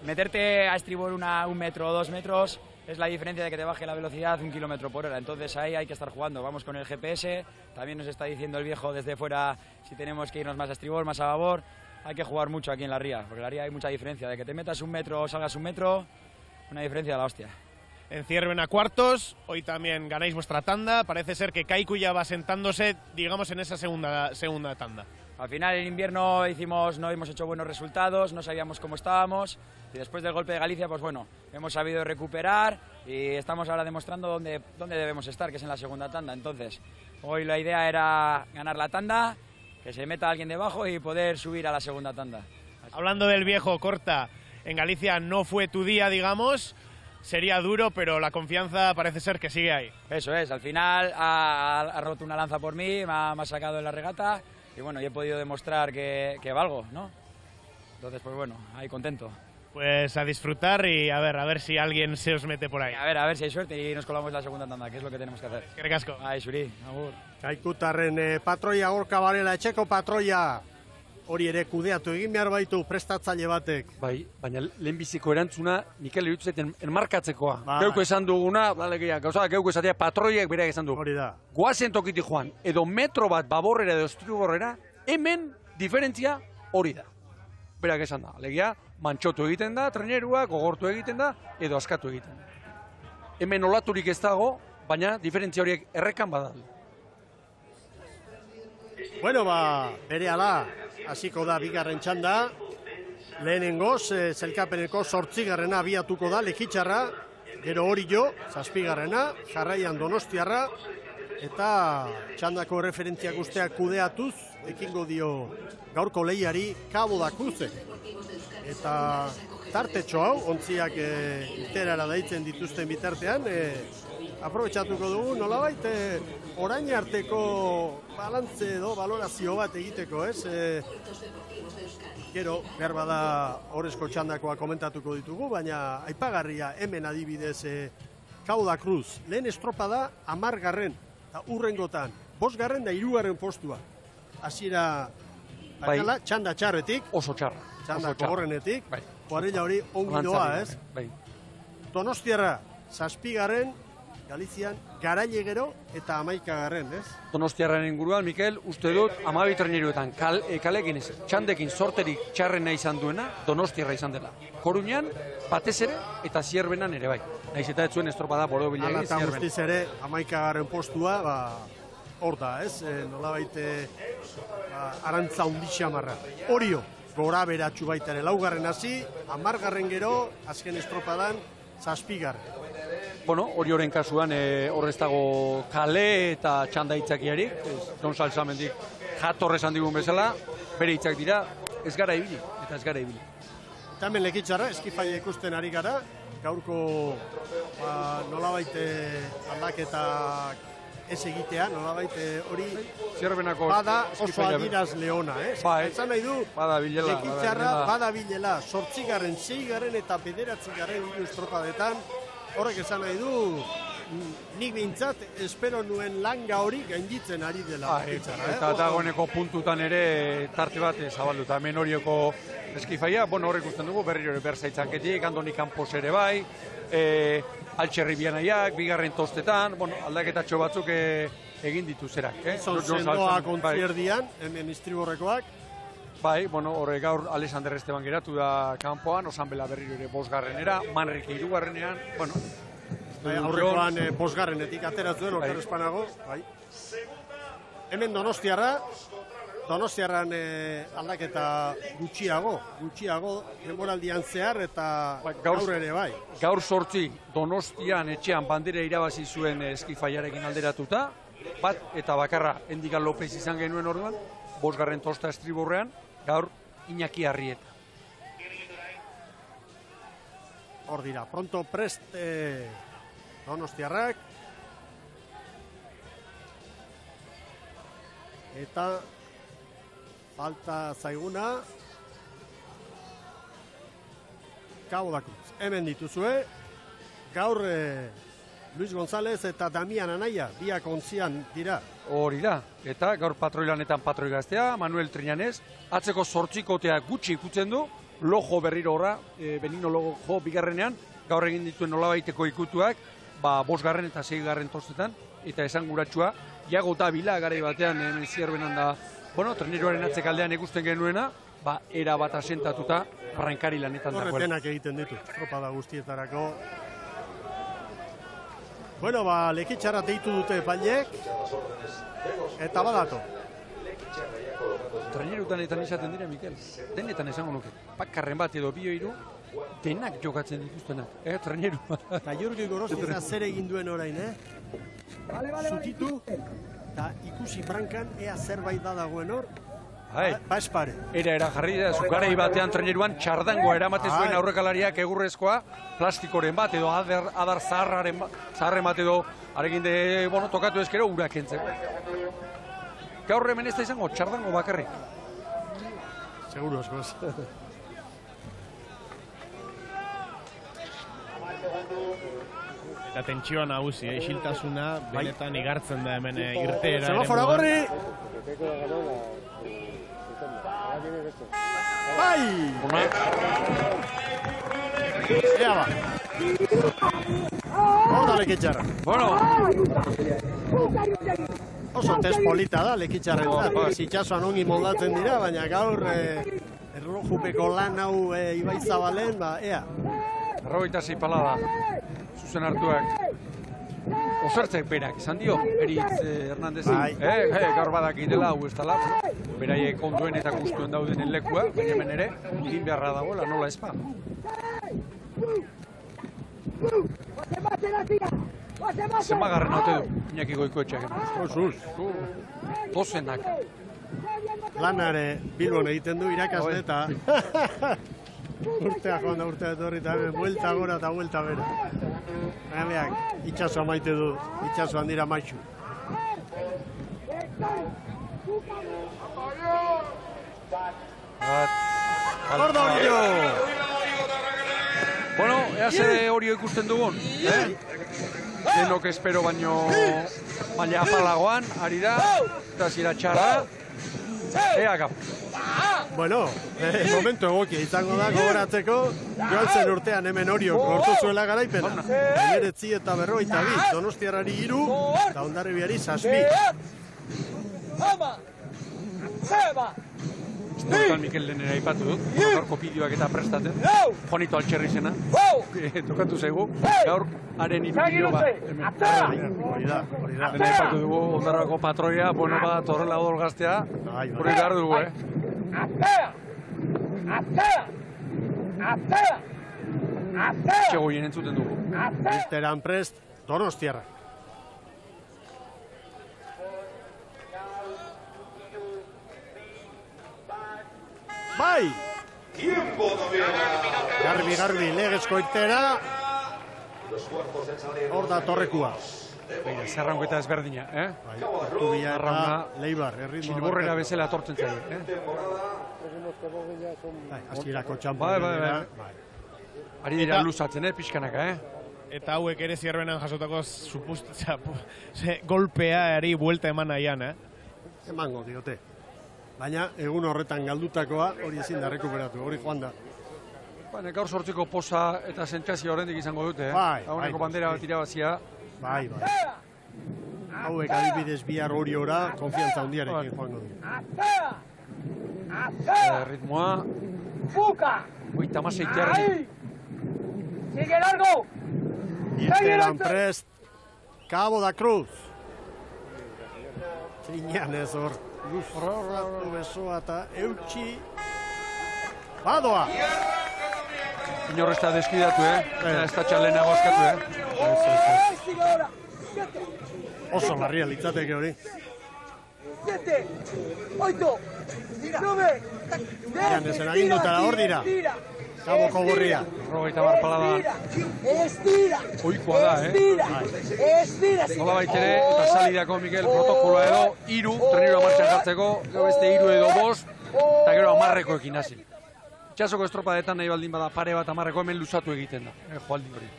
meterte a estribor 1 metro o 2 metros es la diferencia de que te baje la velocidad 1 kilómetro por hora. Entonces ahí hay que estar jugando. Vamos con el GPS. También nos está diciendo el viejo desde fuera si tenemos que irnos más a estribor, más a babor. Hay que jugar mucho aquí en la ría, porque en la ría hay mucha diferencia. De que te metas 1 metro o salgas 1 metro, una diferencia de la hostia. Encierren a cuartos, hoy también ganáis vuestra tanda, parece ser que Kaiku ya va sentándose, digamos, en esa segunda tanda. Al final en invierno no hemos hecho buenos resultados, no sabíamos cómo estábamos y después del golpe de Galicia, pues bueno, hemos sabido recuperar y estamos ahora demostrando dónde debemos estar, que es en la segunda tanda. Entonces, hoy la idea era ganar la tanda, que se meta alguien debajo y poder subir a la segunda tanda. Hablando del viejo, Corta, en Galicia no fue tu día, digamos. Sería duro, pero la confianza parece ser que sigue ahí. Eso es, al final ha roto una lanza por mí, me ha sacado en la regata y bueno, y he podido demostrar que valgo, ¿no? Entonces, pues bueno, ahí contento. Pues a disfrutar y a ver si alguien se os mete por ahí. A ver si hay suerte y nos colamos en la segunda tanda, que es lo que tenemos que hacer. Eskerrik asko. Ai, zuri, agur. Kaikutarren patroia Gorka Barela, etxeko patroia. Hori ere kudeatu egin behar baitu prestatzaile batek. Bai, baina lehenbiziko erantzuna Mikel Irutzeten enmarkatzekoa. Bai. Geuko esan duguna, gauza, geuko esatea patroiak bereak esan du. Hori da. Goazen tokitik joan, edo metro bat baborrera edo estriborrera, hemen diferentzia hori da. Berak esan da, alegia, mantxotu egiten da, trenerua, gogortu egiten da, edo askatu egiten da. Hemen olaturik ez dago, baina diferentzia horiek errekan badal. Bueno, berehala hasiko da bigarren txanda. Lehenengoz, zelkapeneko 8. abiatuko da Lekitxarra, gero Orio, 7. jarraian Donostiarra, eta txandako referentziak guztiak kudeatuz, ekingo dio gaurko lehiari Cabo da Cruz. Eta tartetxo hau, ontziak irterara daitzen dituzten bitartean, aprobetxatuko dugu, nolabait, orain arteko balantze edo balorazio bat egiteko, ez? Gero, behar bada horrezko txandakoa komentatuko ditugu, baina aipagarria hemen adibidez Cabo da Cruz. Lehen estropada 10. Eta urrengotan 5. da 3. postua. Hasiera bakala, txanda txarretik. Oso txarra. Txanda gogorrenetik. Bai. Kuadrilla hori ongi doa, ez? Bai. Donostiarra 7. Galizian Garaile gero eta 11. ez? Donostiarraren inguruan, Mikel, uste dut 12 traineruetan kalekin ez, txandekin sorterik txarrena izan duena, Donostiarra izan dela. Koruñan, batez ere, eta Zierbenan ere bai. Naiz eta ez zuen estropada borobilea egin Zierben. Ala eta guztiz ere, 11. postua, hor da, ez? Nolabait arantza undixamarra. Orio, gora beratxu baita ere, 4. hasi, 10. gero, azken estropadan, 7. Bueno, Orioren kasuan horrez dago kale eta txanda itzakiarik, Jon Salsamendik jatorre esan digun bezala, bere hitzak dira, ez gara ibili, eta ez gara ibili. Eta hemen Lekitzarra, eskifaia ikusten ari gara, gaurko nolabait aldaketak ez egitea, nolabait hori bada oso adiraz leona, Esan nahi du, Lekitzarra bada bilela, 8., 6. eta 9. estropadetan, horrek esan nahi du, nik bintzat, espero nuen langa hori gainditzen ari dela. Eta dagoeneko puntutan ere tarte bat zabalduta. Hemen Orioko eskifaia, horrek usten dugu, berriro berzaitzaketik, Andoni Campos ere bai, Altxerri Bianaiak, 2. tostetan, aldaketatxo batzuk egin dituzerak. Zendoa kontzierdian, hemen istriborrekoak. Bai, horre gaur Alexander Esteban geratu da kanpoan, Osanbela berriro ere 5. Manrike 3. Aurrekoan 5. ateratzen, Oker Espanago. Hemen Donostiarran aldaketa gutxiago, denboraldian zehar eta gaur ere bai. Gaur 8 Donostian etxean bandera irabazi zuen eskifaiarekin alderatuta, bat eta bakarra Endigal López izan genuen orduan, 5. tosta estriborrean, gaur Iñaki Arrieta. Hor dira, pronto prest Donostiarrak. Eta falta zaiguna Cabo da Cruz. Hemen dituzue, gaur Luis González eta Damian Anaia, biak ontzian dira. Hori da, eta gaur patroilanetan patroi gaztea, Manuel Triñanez, atzeko 8kotea gutxi ikutzen du, Lojo berriro horra, Benino Lojo 2. gaur egin dituen nolabaiteko ikutuak, 5. eta 6. tostetan, eta esanguratsua, Iago Davila garai batean hemen Zierbenan da, treneroaren atzekaldean ikusten genuena, era bat asentatuta, arrankari lanetan dagoela. Horretenak egiten ditu, tropada guztietarako. Lekitzarra deitu dute epaileek, eta badato. Trainerutan eta izaten dira, Mikel, denetan esango nuke, bakarren bat edo 2-3, denak jokatzen dituztenak, traineru. Eta Jorge Gorostia zer egin duen orain, Zutitu, eta ikusi brankan, ea zerbait da dagoen hor, espare. Era jarri da, zugarei batean traineruan txardangoa eramate zuen aurrekalariak egurrezkoa, plastikoren bat edo adar zaharren bat edo arekin de, tokatu ezkero urak entzeko. Gaur hemen ez da izango, txardango bakarrik. Seguro, eskoz. Eta tentsioa nagusi, isiltasuna benetan igartzen da hemen irteera. Semafora gorri! Bai! Ea ba! Horda Lekitzarra. Oso test polita da Lekitzarren. Zitxasuan ongi moldatzen dira, baina gaur erlojupeko lan hau Ibai Zabalen, ea. 46 palada, zuzen hartuak. Osertzek berak, izan dio, Eritz Hernandezi. Gaur badakitela, hau ez tala. Beraiek onduen eta guztuen daudenen lekua, baina hemen ere, egin beharra dagoela, nola ezpa. Zemagarren haute du, Iñaki Goikoetxeak. Dozenak. Lanare Bilbon egiten du irakasle eta urtea joan da urtea etorri eta buelta gora eta buelta bera. Gameak, itxasoa maite du, itxasoan dira maitxu. Gordo Orio! Ea zer Orio ikusten dugun. denok espero baino maila apalagoan, ari da, eta zira txarra, ea gau. Bueno, momento egokia izango da gogoratzeko, joan zen urtean hemen Oriok lortu zuela garaipena. 1952, Donostiarrari 3, eta Hondarribiari 7. Hortan Mikel Lenera ipatu dut, gaurko bideoak eta prestaten, Juanito Altxerri zena, tokatu zaigu, gaur haren ibideo bat. Hori da. Dena ipatu dugu Hondarrako patroia, bueno bat, horrela odol gaztea, hori behar dugu, Txegoien entzuten dugu. Irteran prest, Donostiarra. Bai! Garbi, legezko irtera. Hor da torrekua. Beira, zerranketa ezberdina, Tubia eta Leibar, Txilburrera bezala atortzen zaie, Hasierako txampo. Bai. Ari dira luzatzen, pixkanaka, Eta hauek ere zierbenan jasotako golpeari buelta eman nahian, Emango diote. Baina egun horretan galdutakoa hori ezin da rekuperatu, hori joan da. Baina gaur sortzeko posa eta sentsazio horrendik izango dute, Gaureko bandera bat irabazia. Bai. Hauek adibidez bihar Oriora konfiantza handiarekin joango dira. Ritmoa. Fuka! 86 jarri. Sigue largo! Irteran prest, Cabo da Cruz. Triñan ez hor. Luzratu besoa eta eutxi. Badoa! Inor ez da deskuidatu, Ez da txalena gozkatu, Oso larria litzateke hori. 7, 8, 9, Ezen agindutara hor dira. Kaboko gorria. Rogeita barpaladan. Estira! Oikoa da, Estira! Nola baitere, eta salidako Mikel protokoloa edo, 3 trenera martxan jartzeko, gero beste 3 edo 5, eta gero 10ekin hasi. Itxasoko estropadetan nahi baldin bada pare bat 10 hemen luzatu egiten da, joaldi hori.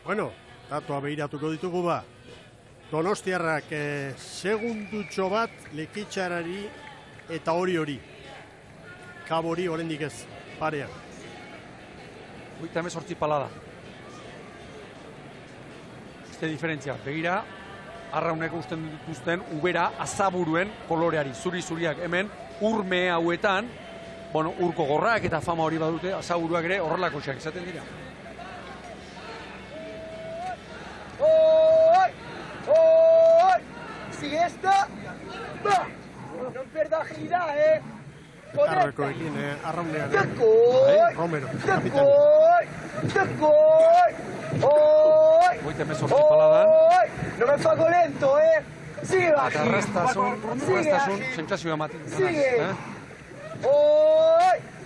Bueno, datua behiratuko ditugu ba. Donostiarrak segundutxo bat Lekitxarari eta hori. Kabori oraindik ez, parean. 38 palada. Este diferentzia, begira, arrauneko usten dituzten ubera azaburuen koloreari, zuri-zuriak hemen, urme hauetan, urko gorrak eta fama hori badute, azaburuak ere horrelako xak izaten dira. Sigue esta. No pierda agilidad, Arrokoekin arraunean. Romero, kapitan. Goite mesortzi paladan. No me pago lento, Sigue Eta bajito. restasun, sentsazioa ematen. Sigue.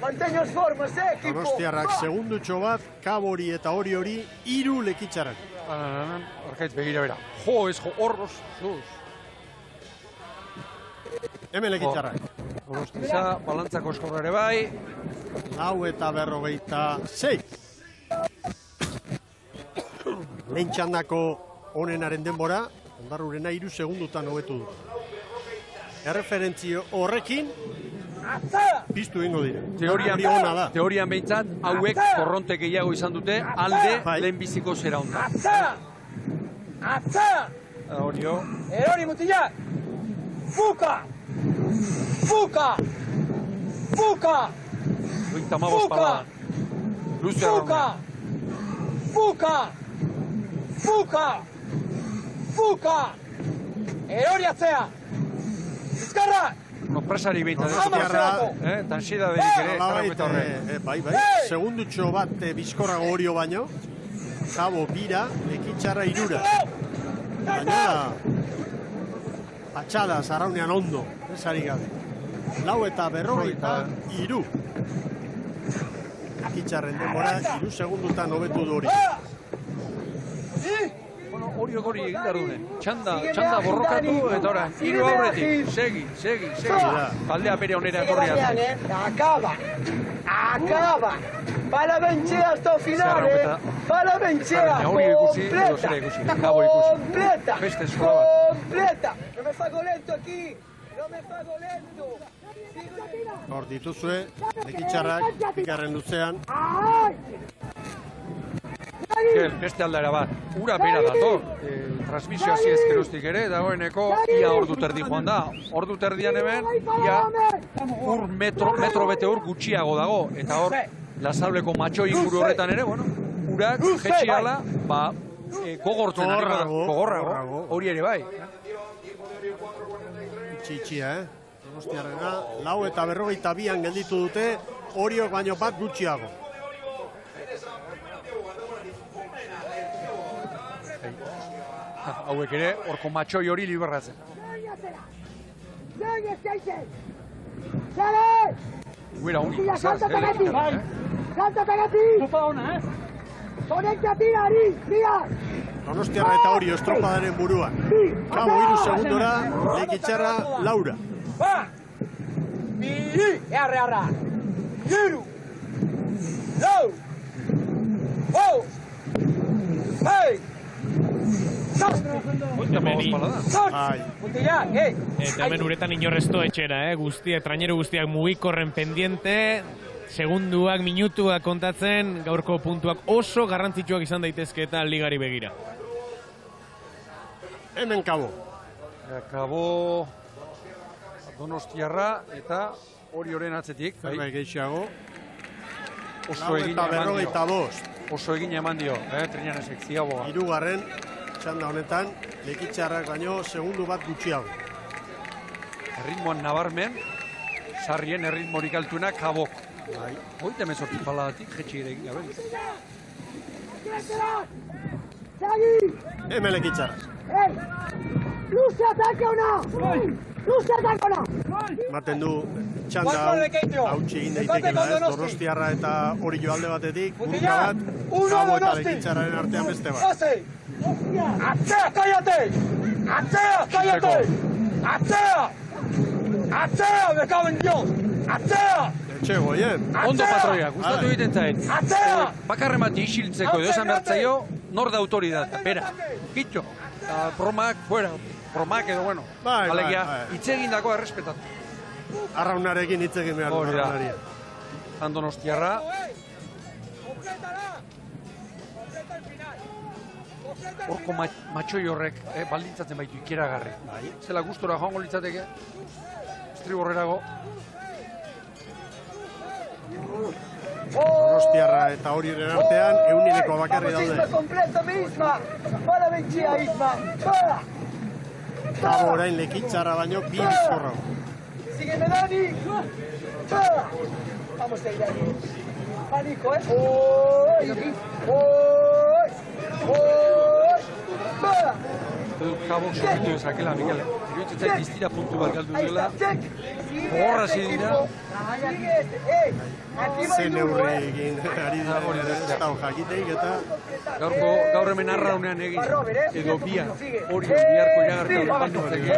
Manteños formas, equipo. Donostiarrak segundutxo bat, Kabori eta hori 3 Lekitxarrak. Arkaitz begira bera. Jo, ez jo, horroz. Hemen Lekitxarrak. Gorostiza, balantzako eskorra ere bai. 4:26. Lehen txandako onenaren denbora, Hondarrurena 3 segundutan hobetu du. Erreferentzio horrekin, piztu egingo dira. Teorian behintzat, hauek korronte gehiago izan dute, alde lehenbiziko zera honda. Atza! Horio. Erori mutila! Fuka! 35 paladan. Luze arrauna. Fuka! Erori atzea! Bizkarra! Presari behintzat. Tansida denik ere. Bai. Segundutxo bat bizkorrago Orio baino. Kabo bira, Lekitxarra 3. Baina patxada zarraunean ondo, esari gabe. 4:43. Lekitxarren denbora 3 segundutan hobetu du hori. bueno, horiok hori egin behar dune. Txanda borrokatu, eta ora, hiru aurretik, segi. Taldea bere onera etorri arte. Acaba. Para vencer hasta el final, Para vencer. Completa. Completa. No me fago lento aquí. Hor dituzue, lekitxarrak, bigarren luzean. Beste aldera bat, ura bera dator. Transmisio hasi ezkeroztik ere, dagoeneko ia ordu terdi joan da. Ordu terdian hemen, ia ur metro bete ur gutxiago dago. Eta hor, Lasableko matxo inguru horretan ere, bueno, urak jetxiala, gogortzen gogorrago, hori ere bai. Itxia, Donostiarrena, 4 eta 42an gelditu dute, horiok baino bat gutxiago. Hauek ere, orko matxoi hori liberratzen. Guera unik, Salta pegati! Konektati, Ari! Donostiarra eta Orio estropadaren buruan. Kabo 3 segundora, lekitxarra Laura. Arra! Hiru! Lau! Hey! Eta hemen uretan inorrezto etxera, traineru guztiak mugikorren pendiente, segunduak, minutuak kontatzen, gaurko puntuak oso garrantzitsuak izan daitezke eta ligari begira. Hemen Kabo. Kabo Donostiarra eta Orioren atzetik. Zerbait gehiago. Oso egin eman dio. Trinan ezek ziaboa. Hirugarren txanda honetan, lekitxarrak baino segundu bat gutxiago. Erritmoan nabarmen, sarrien erritmorik altuena Kabok. Hoita mezortzi paladatik, jetxe ere egin gabe. Hemen lekitxarrak. Luze atake ona! Maten du txanda hautsi egin daitekela, Donostiarra eta Orio alde batetik, burka bat, Kabo eta lekitxarraren artean beste bat. Atzea, kaiate! Atzea, me cago en Dios! Atzea! Etxego, Ondo patroia, gustatu egiten zain. Bakarre mati isiltzeko edo esan bertzaio, nor da autoridad. Bera, kitxo, bromak, fuera, bromak edo, bueno, alegia, itzegin dako errespetatu. Arraunarekin itzegin behar du, arraunaria. Donostiarra. Horko matxoi horrek baldintzatzen baitu ikeragarri. Zela gustora joango litzateke, estriborrerago. Donostiarra eta Orioren artean, eunileko bakarri daude. Kabo orain lekitxarra baino, bi bizkorra. Sígueme, Dani. Vamos ahí, Dani. Pánico, Kabo sorritu ezakela, Miguel. Iruditzen diztira puntu bat galdu duela. Gogorra dira. Ze neurri egin ari da ez da jakiteik eta... Gaur hemen arraunean egin, edo bia, Orio biharko iragarri hori baldutzeke.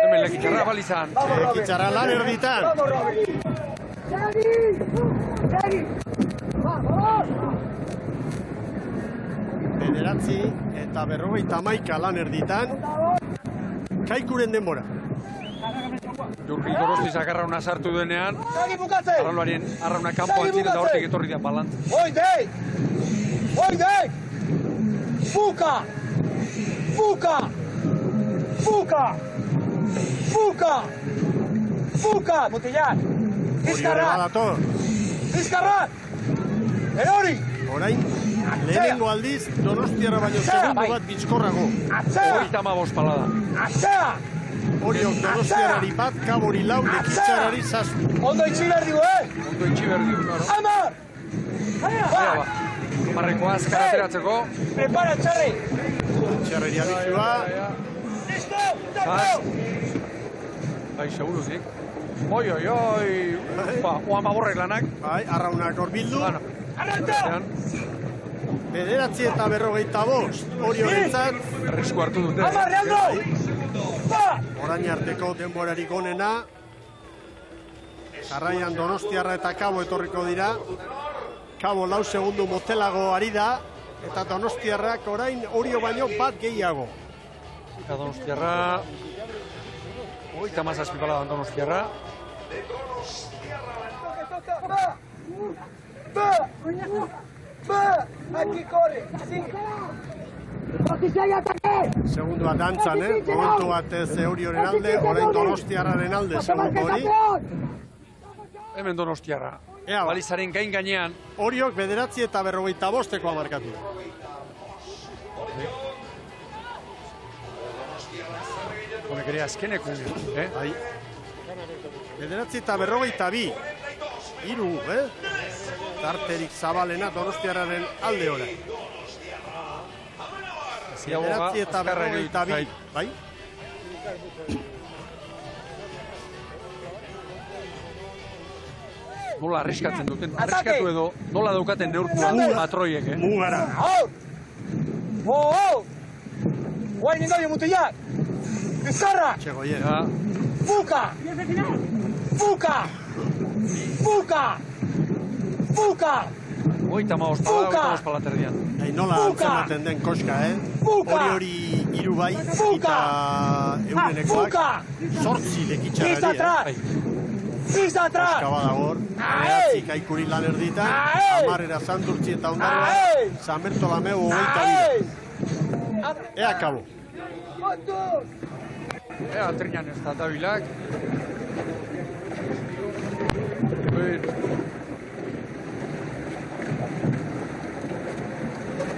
Hemen lekitxarra balizan. Lekitxarra lan erditan. Bederatzi eta 51 lan erditan. Kaikuren denbora. Jurgil Gorostiz akarrauna sartu denean, arrauna kanpo antzin eta hortik etorri dian balantza. Oidek! Fuka! Mutillar! Bizkarrak! Erori! Orain, lehenengo aldiz, Donostiarra baino segundu bat bizkorrago. 35 palada. Atzea! Oriok Donostiarrari bat, Kabori 4, lekitxarrari 7. Ondo itxi berdigu, Ondo itxi berdigu, claro. Amar! Marreko azkar ateratzeko. Prepara, Txarri! Txarri abizua. Listo! Bai, seguruzik. Oi. Oan baborrek lanak. Bai, arraunak hor bildu. Arranta! 9:45 Oriorentzat. Arrisku hartu dute. Orain arteko denborarik onena. Jarraian Donostiarra eta Kabo etorriko dira. Kabo 4 segundu motelago ari da. Eta Donostiarrak orain Orio baino bat gehiago. Eta Donostiarra... 37 pala da Donostiarra. Segundu bat dantzan, momentu bat Orioren alde, orain Donostiarraren alde, segundu hori. Hemen Donostiarra. Ea, Balizaren gainean. Oriok 9:45 markatu. Honek ere azkeneko. Bai. 9:42. Hiru, tarterik zabalena Donostiarraren alde orain. 9:42. Bai? Nola arriskatzen duten, arriskatu edo nola daukaten neurtua patroiek, Mugara. Guain indoio mutilak! Bizarra! Txegoien. Buka! Buka! Buka! Buka! 35 pala terdian. Nola antzematen den koska, Hori hiru bai, eta eurenekoak 8 lekitxarari, Pisa atrás! Koska badagor, behatzi Kaikuri lan erdita, Amarrera Santurtzi eta Ondarroa, San Bertolameu 22. Ea Kabo. Ea atrinan ez da dabilak.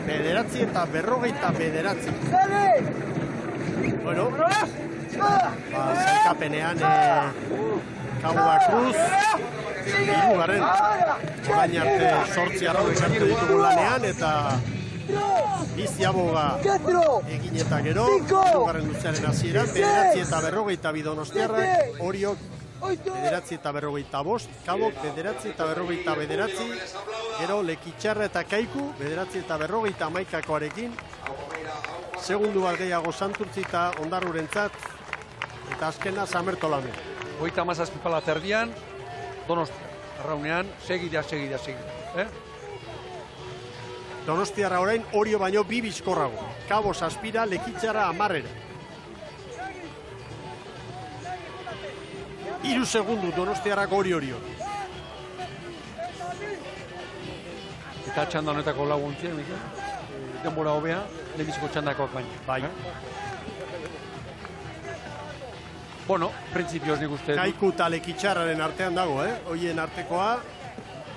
9:49. Bueno, zailkapenean Cabo da Cruz, hirugarren, orain arte 8 arraun sartu ditugu lanean, eta Biziaboga egin eta gero, hirugarren luzearen hasieran, 9:42 Donostiarrak, Oriok 9:45, Kabok 9:49, gero Lekitxarra eta Kaiku 9:51koarekin, segundu bat gehiago Santurtzi eta Ondarrurentzat, eta azkena San Bertolame. 37 pala terdian, Donostia, arraunean, segida. Donostiarra orain Orio baino 2 bizkorrago. Kabo 7, Lekitxarra 10. 3 segundu Donostiarrako Orio. Eta txanda honetako laguntzien, denbora hobea, lehenbiziko txandakoak baina. Bai. Bueno, printzipioz nik uste. Kaiku eta Lekitxarraren artean dago, Hoien artekoa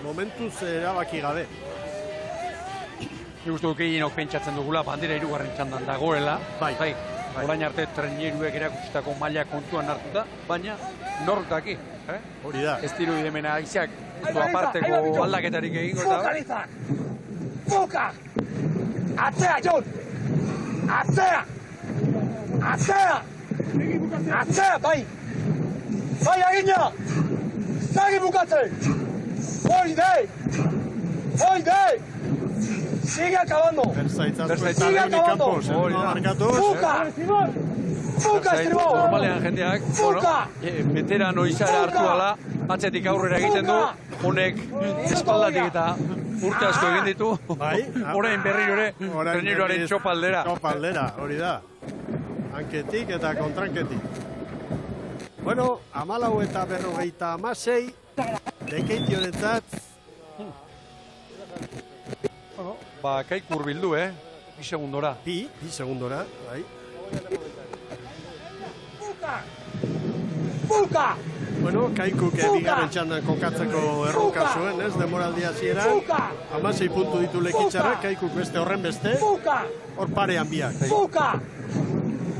momentuz erabaki gabe. Nik uste duk eginok pentsatzen dugula, bandera 3. txandan dagoela. Bai. Orain arte treneruek erakutsitako maila kontuan hartuta, baina nork daki. Hori da. Ez dirudi hemen aizeak, aparteko aldaketarik egingo eta... Buka! Atzea, Jon! Atzea! Atzea, bai! Bai, agina! Zagi bukatzen! Oide! Sigue acabando! Sigue acabando! Buka! Buka, estribor! Normalean jendeak, veterano izara hartu ala, atzetik aurrera egiten du, honek espaldatik eta urte asko egin ditu, orain berri ere, treneroaren txopaldera. Txopaldera, hori da. Hanketik eta kontranketik. Bueno, 14:56, Lekeitionentzat. Ba, Kaiku urbildu, 2 segundora. 2 segundora, bai. Buka! Bueno, Kaikuk bigarren txandan kokatzeko erronka zuen, demoraldia hasieran. 16 puntu ditu Lekitxarrak, Kaikuk beste horren beste. Hor parean biak. Buka!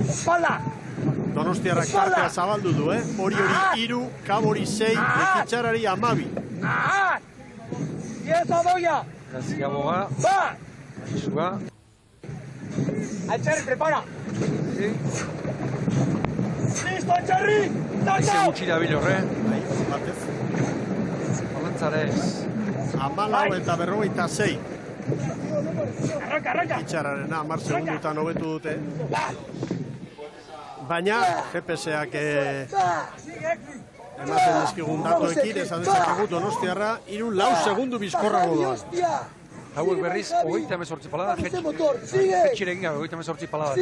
Espalda! Donostiarrak tartea zabaldu du, Hori 3, Kabori 6, Lekitxarrari 12. Ieza doia! Biziaboga. Ba! Izuga. Altxerri, prepara! Listo, Altxerri! Ize gutxi da bilorre. Batez. Balantzarez. 14:46. Lekitxarrarena 10 segundutan hobetu dute. Baina GPS-ak ematen dizkigun datuekin, esan dezakegu Donostiarra 3-4 segundu bizkorrago doa. Hauek berriz, 38 palada, jetxirekin gabe, 38 palada.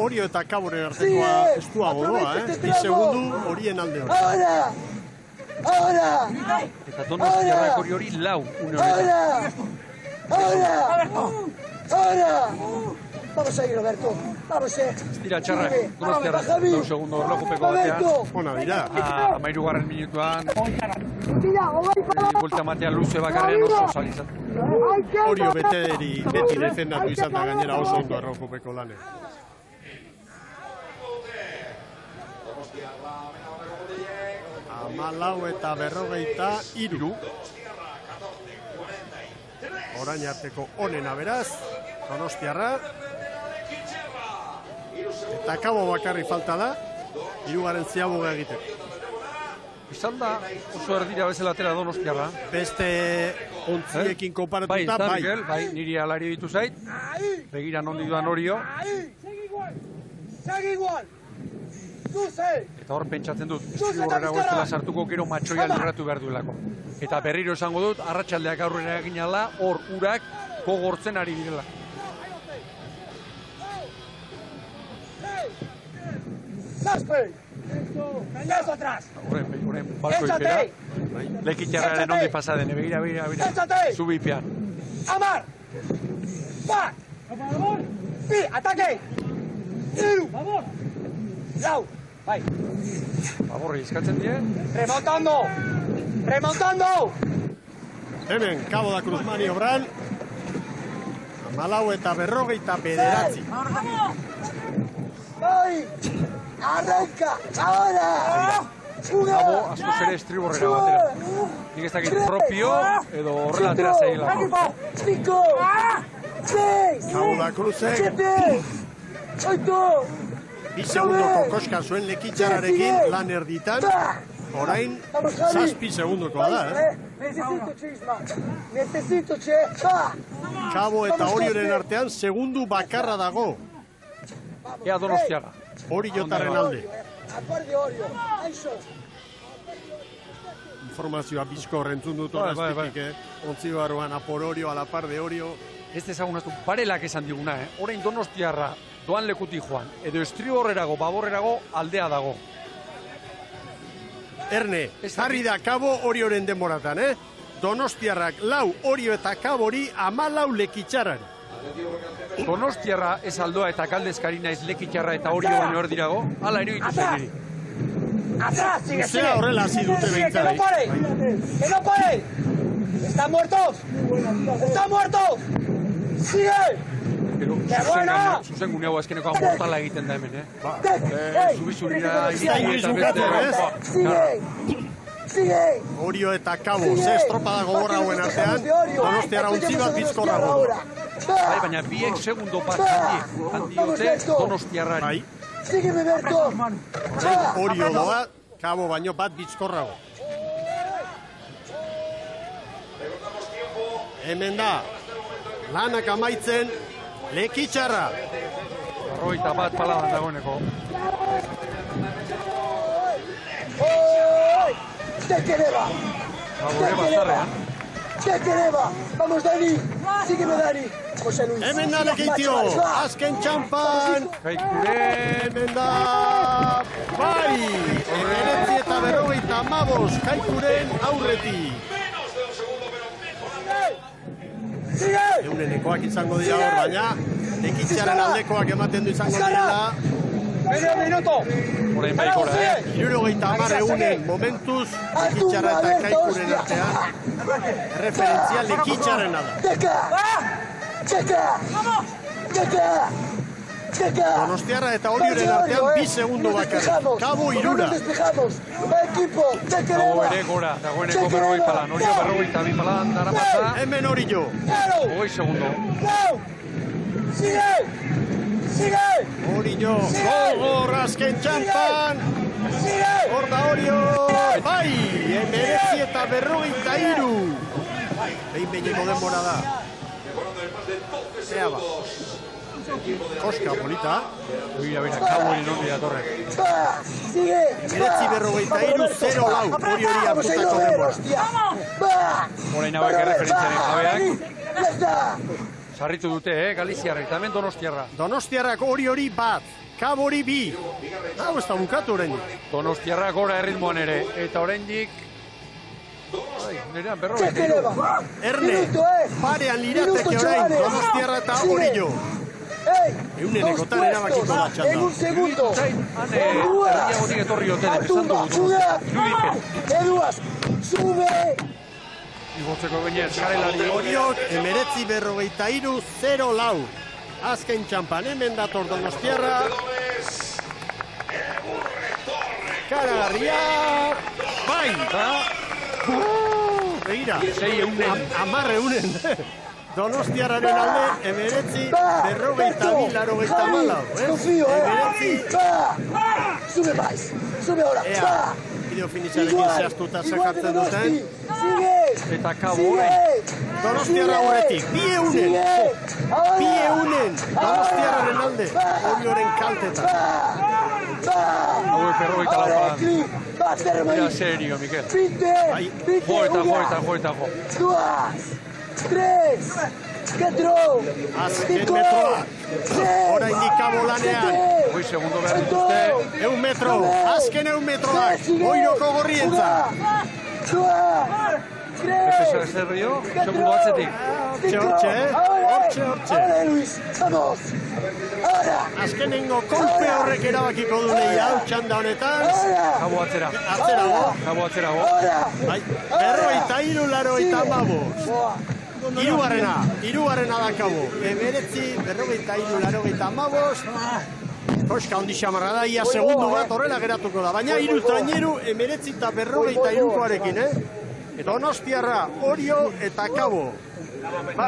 Orio eta Kaboren artekoa estuago doa, 2 segundu horien alde hori. Eta Donostiarrak hori 4 une honetan. Vamos a ir, Roberto. Vamos a ir. Estira txarrak, Donostiarra, 2 segundo erlojupeko batean. Ona dira. 13. minutuan. Bulta matea luze bakarrean oso salizat. Orio beti defendatu izan da gainera oso ondo erlojupeko lanen. Amalau eta 43. Orain arteko onena beraz, Donostiarra. Eta Kabo bakarri falta da, 3. ziaboga egiteko. Izan da oso erdira bezala atera Donostiarra. Beste ontziekin konparatuta, bai. Bai, niri alari ditu zait. Begira nondi duan Orio. Eta hor pentsatzen dut, horrera goezela sartuko gero matxoia libratu behar duelako. Eta berriro esango dut, arratsaldeak aurrera egin ala, hor urak gogortzen ari direla. Horren balko ipera. Lekitxarraren ondi pasaden, begira. Zubipean. Amar! Bat! Bi, atake! Iru! Lau! Bai! Baborri izkatzen die. Remontando! Hemen, Cabo da Cruz maniobran. 14 eta 49. ¡Ay! ¡Arranca! ¡Ahora! Cabo, askoz ere estriborrera batera. Nik ez dakit propio edo horrela atera zailako. 5, 6, Cabo da Cruzek 7, 8, 2 segundoko koska zuen Lekitxarrarekin lan erditan. Orain 7 segundokoa da, Necesito chisma. Cabo eta Orioren artean segundu bakarra dago. Ea Donostiarra. Oriotaren alde. Aparte Orio. Eso. Informazioa bizkor entzun dut horaztik, ontzi barruan apor Orio, alapar de Orio. Ez dezagunaztu, parelak esan diguna, Orain Donostiarra doan lekuti joan, edo estriborrerago, baborrerago aldea dago. Erne, jarri da Cabo Orioren denboratan, Donostiarrak 4, Orio eta Kabori 14 Lekitxarrari. Donostiarra ez aldoa eta kaldezkari naiz Lekitxarra eta Orio baino erdirago, hala iruditu zen niri. Atrás, sigue. Zea horrela hasi dute Que behintzat. no pare. ¡Están muertos! ¡Sigue! Pero zuzen gune hau azkeneko mortala egiten da hemen, Zubizurira Inoiz bukatu, Orio eta Cabo, ze estropada gogorra hauen artean, Donostiarra ontzi bat bizkorrago. Bai, baina biek segundo bat handiote Donostiarrari. Bai, Sigue Roberto. Orio doa, Cabo baino bat bizkorrago. Hemen da, lanak amaitzen, Lekitxarra. 41 paladan dagoeneko. ¡Te quereba! Babore bazarrean. ¡Te quereba! ¡Vamos, Dani! ¡Sígueme, Dani! José Luis. Hemen da Lekitio, azken txampan. Hemen da, bai! 19 eta 55, Kaikuren aurretik. Eunenekoak izango dira hor, baina Lekitxarren aldekoak ematen du izango direla. ¡Medio minuto! Orain baikora, 70 eunen momentuz Lekitxarra eta Kaikuren artean. Referentzia Lekitxarrena da. ¡Checa! Donostiarra eta Orioren artean 2 segundo bakarrik. Cabo 3. Despejamos. Equipo, te Cabo quereba. ere gora, dagoeneko 40 palan. Orio 42 palan, dara pasa. Hemen Orio. 20 segundo. ¡Sigue! Orio, gogor azken txampan. Hor da Orio. Bai, 19 eta 43. Behin-behineko denbora da. Ea ba. Koska polita. Bira, Kabo nondi datorre. Sigue. 19:43 hori hartutako denbora. Orain hauek erreferentziaren jabeak. Ya está. Sarritu dute, Galiziarrek, eta hemen Donostiarra. Donostiarrak hori bat, Kabo hori 2. Hau ez da bukatu orain. Donostiarrak gora erritmoan ere, eta oraindik nerean ¿Qué te va? Erne, parean lirateke orain, Donostiarra eta Orillo. Euneneko erabakiko da txanda. En un segundo. Erdiagotik etorri ote esandu dut. Irudipen. Eduaz, sube. Igotzeko ginen, eskarelari. Oriok, 19:43 Azken txampan, hemen dator Donostiarra. Karagarria. Bai! Begira, 10 Donostiarraren alde, 19:42. Confío, Sube más. Sube ahora. Ea, bideo finitzarekin zehaztuta sakartzen duten. Eta Kabo orain. Donostiarra horretik, 2 Donostiarraren alde, Orioren kaltetan. Hau perrogeita laupalan. Mira serio, Mikel. Jo. 3, 4, Azken metroa. Oraindik Kabo lanean. Hoi segundo behar dituzte. 1 metro, azken 1 metroak. Oiroko gorrientza. Ez zer dio, segundo atzetik. Hortxe. Ahora, Luis, vamos. Ahora. Azkenengo kolpe horrek erabakiko du lehia, txanda honetan. Kabo atzera. Kabo atzerago. Bai, 43:85. Hirugarrena da Kabo. 19:43:85. Koska ondi xamarra da, ia segundu bat horrela geratuko da. Baina hiru traineru 19:43arekin, Donostiarra, Orio eta Kabo.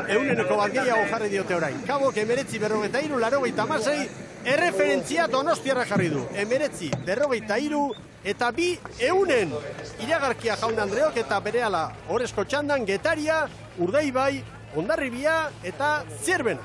Euneneko bat gehiago jarri diote orain. Kabo 19:43:86, erreferentzia Donostiarra jarri du. 19:43 eta 2 eunen. Iragarkia Jaun Andreok eta berehala Orezko txandan Getaria, Urdaibai, Hondarribia eta Zierben.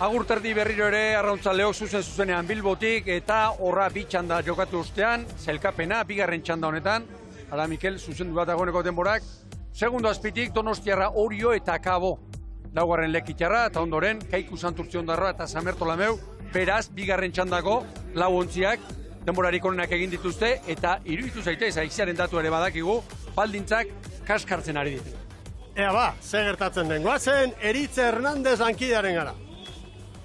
Agurterdi berriro ere, arrautzaleok zuzenean Bilbotik, eta horra 2 txanda jokatu ostean, zelkapena, 2. txanda honetan, ara Mikel, zuzendu bat dagoeneko denborak, segundo azpitik Donostiarra, Orio eta Kabo. Laugarren Lekitxarra, eta ondoren, Kaiku Santurtziondarra eta Samerto Lameu, beraz, 2. txandako, lau ontziak, denborarik onenak egin dituzte, eta iruditu zaitez, aiziaren datu ere badakigu, baldintzak kaskartzen ari ditu. Ea ba, ze gertatzen den goazen, Eritze Hernandez lankidearen gara.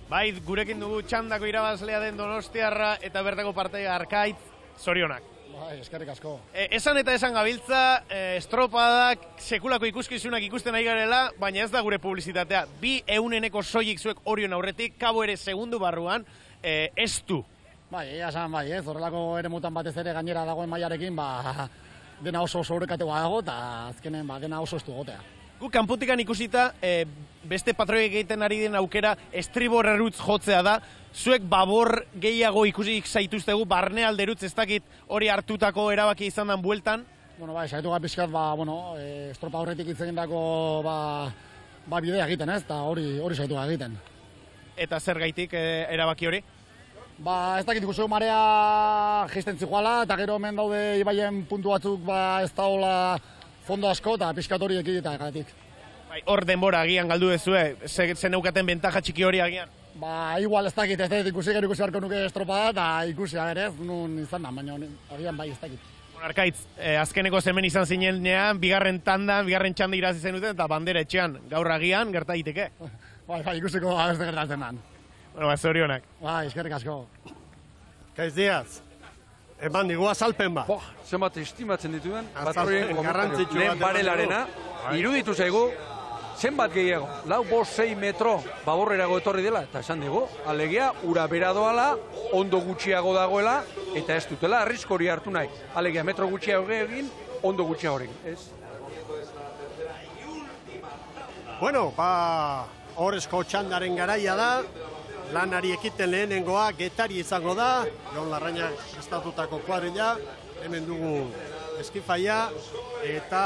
Bai, gurekin dugu txandako irabazlea den Donostiarra eta bertako partaia Arkaitz, zorionak. Bai, eskerrik asko. Esan eta esan gabiltza, estropadak, sekulako ikuskizunak ikusten ari garela, baina ez da gure publizitatea. 2 euneneko soilik zuek Orion aurretik, Kabo ere segundu barruan, ez du. Bai, esan bai, horrelako ere mutan batez ere gainera dagoen mailarekin, dena oso horrekategoa dago, eta azkenen dena oso estu gotea. Guk kanputikan ikusita, beste patroiek egiten ari den aukera estribor errutz jotzea da. Zuek babor gehiago ikusik zaituztegu, barne alderutz ez dakit hori hartutako erabaki izan den bueltan. Bueno, bai, saiatu gara pixkat, estropa horretik itzen dako, bidea egiten, ez? Eta hori saiatu gara egiten. Eta zer gaitik erabaki hori? Ez dakit ikusiko marea geisten zijoala, eta gero hemen daude ibaien puntu batzuk ez daola fondo asko eta pixkat hori ekidita egatik. Hor denbora agian galdu dezue, zen eukaten bentaja txiki hori agian? Igual ez dakit, ez dakit ikusi beharko nuke estropada eta ikusi agerez, nun izan da, baina agian bai ez dakit. Arkaitz, azkeneko zemen izan zinenean, 2. tandan, 2. txanda irazi zenuten eta bandera etxean, gaur agian, gerta daiteke? Bai, ikusiko beste gertatzen dan. Bueno, zorionak. Bai, eskerrik asko. Kaiz Diaz, eman digu azalpen bat. Zenbat estimatzen dituen, Azalpen garrantzitsu lehen barelarena, iruditu zaigu, zenbat gehiago, 4-6 metro baborrerago etorri dela, eta esan dugu, alegia, ura bera doala, ondo gutxiago dagoela, eta ez dutela arrisko hori hartu nahi. Alegia, metro gutxiago egin, ondo gutxiago egin, ez? Bueno, horrezko txandaren garaia da, lanari ekiten lehenengoa, Getari izango da, Jon Larrañak estatutako kuadrilla, hemen dugu eskifaia, eta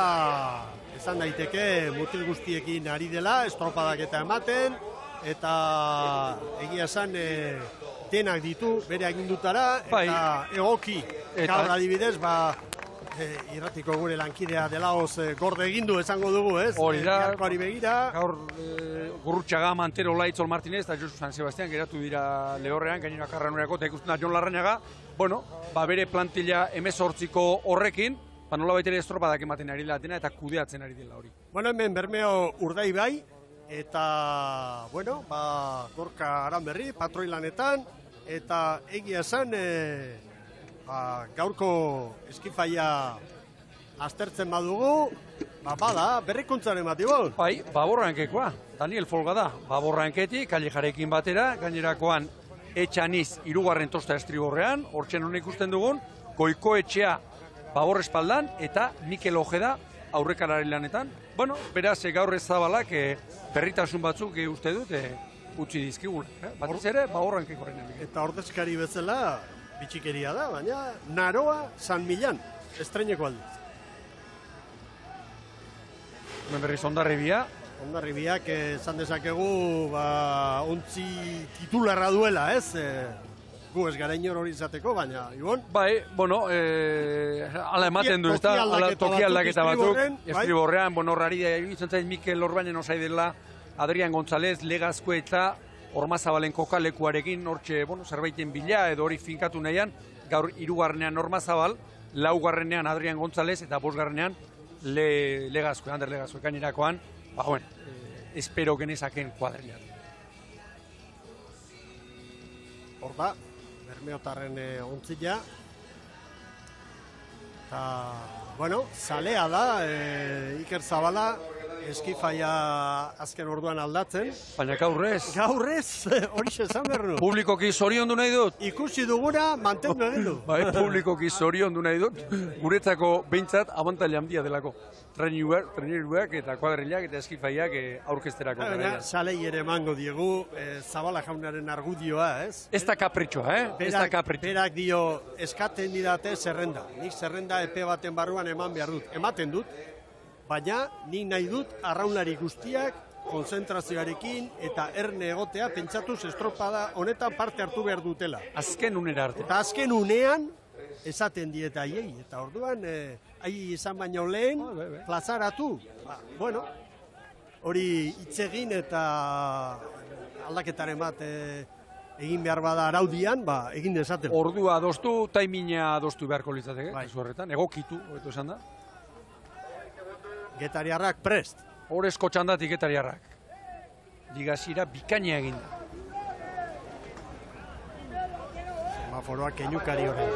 esan daiteke mutil guztiekin ari dela, estropadak eta ematen, eta egia esan denak ditu bere agindutara, eta egoki, gaur adibidez, irratiko gure lankidea delaoz gorde egindu esango dugu, ez? Hori da, begira. Gaur Gurrutxaga, Mantero, Laitzol Martinez eta Josu San Sebastian geratu dira lehorrean, gainera Karranuerako, eta ikusten da Jon Larrañaga, bueno, bere plantilla 18ko horrekin, nolabait ere estropadak ematen ari dela eta kudeatzen ari dela hori. Bueno, hemen Bermeo Urdaibai, eta, bueno, Gorka Aranberri, patroi lanetan, eta egia esan, gaurko eskifaia aztertzen badugu, bada, berrikuntzaren bat ibol. Bai, Baborrankekoa, Daniel Folga da, Baborranketik, Kallejarekin batera, gainerakoan Etxaniz 3. tosta estriborrean, hortzen honek ikusten dugun, Goikoetxea Babor espaldan, eta Mikel Ojeda aurrekalari lanetan. Bueno, beraz, gaur ez zabalak berritasun batzuk uste dut utzi dizkigun. Batiz ere, Baborrankekoaren. Eta ordezkari bezala, bitxikeria da, baina Naroa San Millan, estreineko aldiz. Hemen berriz Hondarribia. Hondarribiak esan dezakegu ontzi titularra duela, ez? Gu ez gara inor hori izateko, baina, Ibon? Bai, bueno, ala ematen du, ez da, toki aldaketa batzuk, estriborrean, bueno, horrari izan zaiz Mikel Orbainen osai dela, Adrian González, Legazko eta Ormazabalen kokalekuarekin, hortxe, bueno, zerbaiten bila, edo hori finkatu nahian, gaur 3. Ormazabal, 4. Adrian González, eta 5. Legazko, Ander Legazko, gainerakoan, bueno, espero genezaken kuadrilan. Hor da, Bermeotarren ontzila. Eta, bueno, zalea da, Iker Zabala, eskifaia azken orduan aldatzen. Baina gaur ez. Gaur ez, hori esan behar du. Publikoki zoriondu nahi dut. Ikusi duguna, mantendu egin du. Bai, publikoki zoriondu nahi dut. Guretzako behintzat abantaila handia delako. Traineruak eta kuadrilak eta eskifaiak aurkezterako. Salei ere emango diegu, Zabala jaunaren argudioa, ez? Ez da kapritxoa, ez da kapritxoa. Berak dio, eskaten didate zerrenda. Nik zerrenda epe baten barruan eman behar dut. Ematen dut, baina nik nahi dut arraunlari guztiak konzentrazioarekin eta erne egotea pentsatuz estropada honetan parte hartu behar dutela. Azken unera arte. Eta azken unean esaten dieta haiei, eta orduan hai izan baino lehen plazaratu. Bueno, hori hitzegin eta aldaketaren bat egin behar bada araudian, egin dezaten. Ordua adostu, taimina adostu beharko litzateke, kasu horretan, egokitu, hobeto esan da. Getariarrak prest. Horrezko txandatik Getariarrak. Ligazira bikaina egin da. Semaforoak keinukari horren.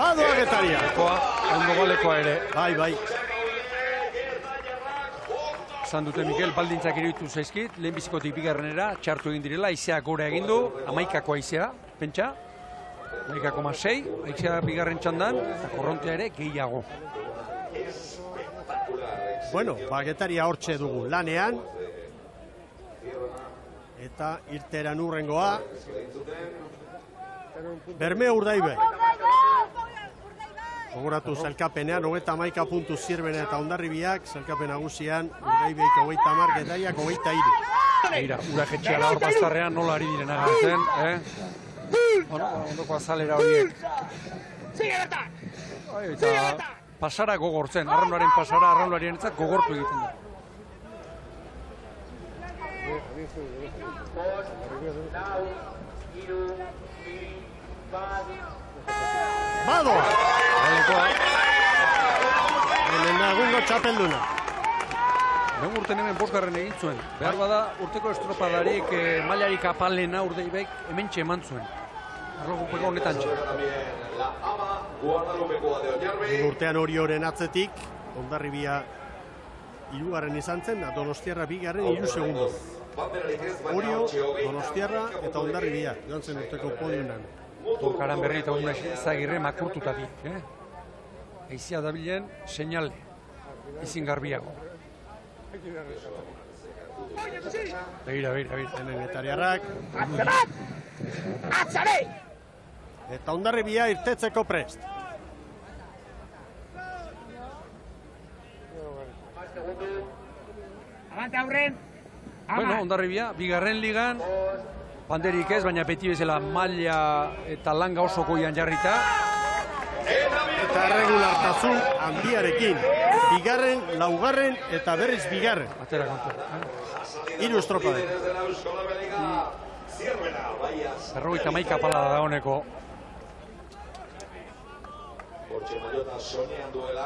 Badoa Getaria. Ondo golekoa ere. Bai. Esan dute Mikel, baldintzak iruditu zaizkit, lehenbizikotik bigarrenera, txartu egin direla, aizeak gora egin du, 11ko aizea, pentsa, 11,6, aizea bigarren txandan, eta korrontea ere gehiago. Bueno, Getaria hortxe dugu lanean, eta irteran urrengoa, Bermeo Urdaibai. Gogoratu zelkapenean, 31 puntu Zirbena eta Hondarribiak, zelkapen nagusian, Urdaibaik 30, Getariak 23. Eira, urajetxea da hor baztarrean nola ari diren agertzen, Bueno, ondoko azalera horiek. Eta pasara gogortzen, arraunaren pasara, arraunarien etzak gogortu egiten da. Badoa! Lehenengo txapelduna. Lehen urten hemen 5. egin zuen. Behar bada urteko estropadarik mailarik apalena Urdaibaik hementxe eman zuen. Arrogupeko honetan txe. Urtean hori horren atzetik, Hondarribia hirugarren izan zen, Donostiarra bigarren 3 segundo. Orio, Donostiarra eta Hondarribia, joan zen urteko podiuman. Torkaran berri eta Unai Izagirre makurtutatik. Aizia dabilen seinale, izin garbiago. Begira. Hemen getariarrak. Atzare! Eta Hondarribia irtetzeko prest. Abante aurren! Bueno, Hondarribia, bigarren ligan, banderik ez, baina beti bezala maila eta langa oso goian jarrita. Eta regulartasun handiarekin. Bigarren, laugarren eta berriz bigarren. Atera kontu. 3 estropade. 51 palada da honeko.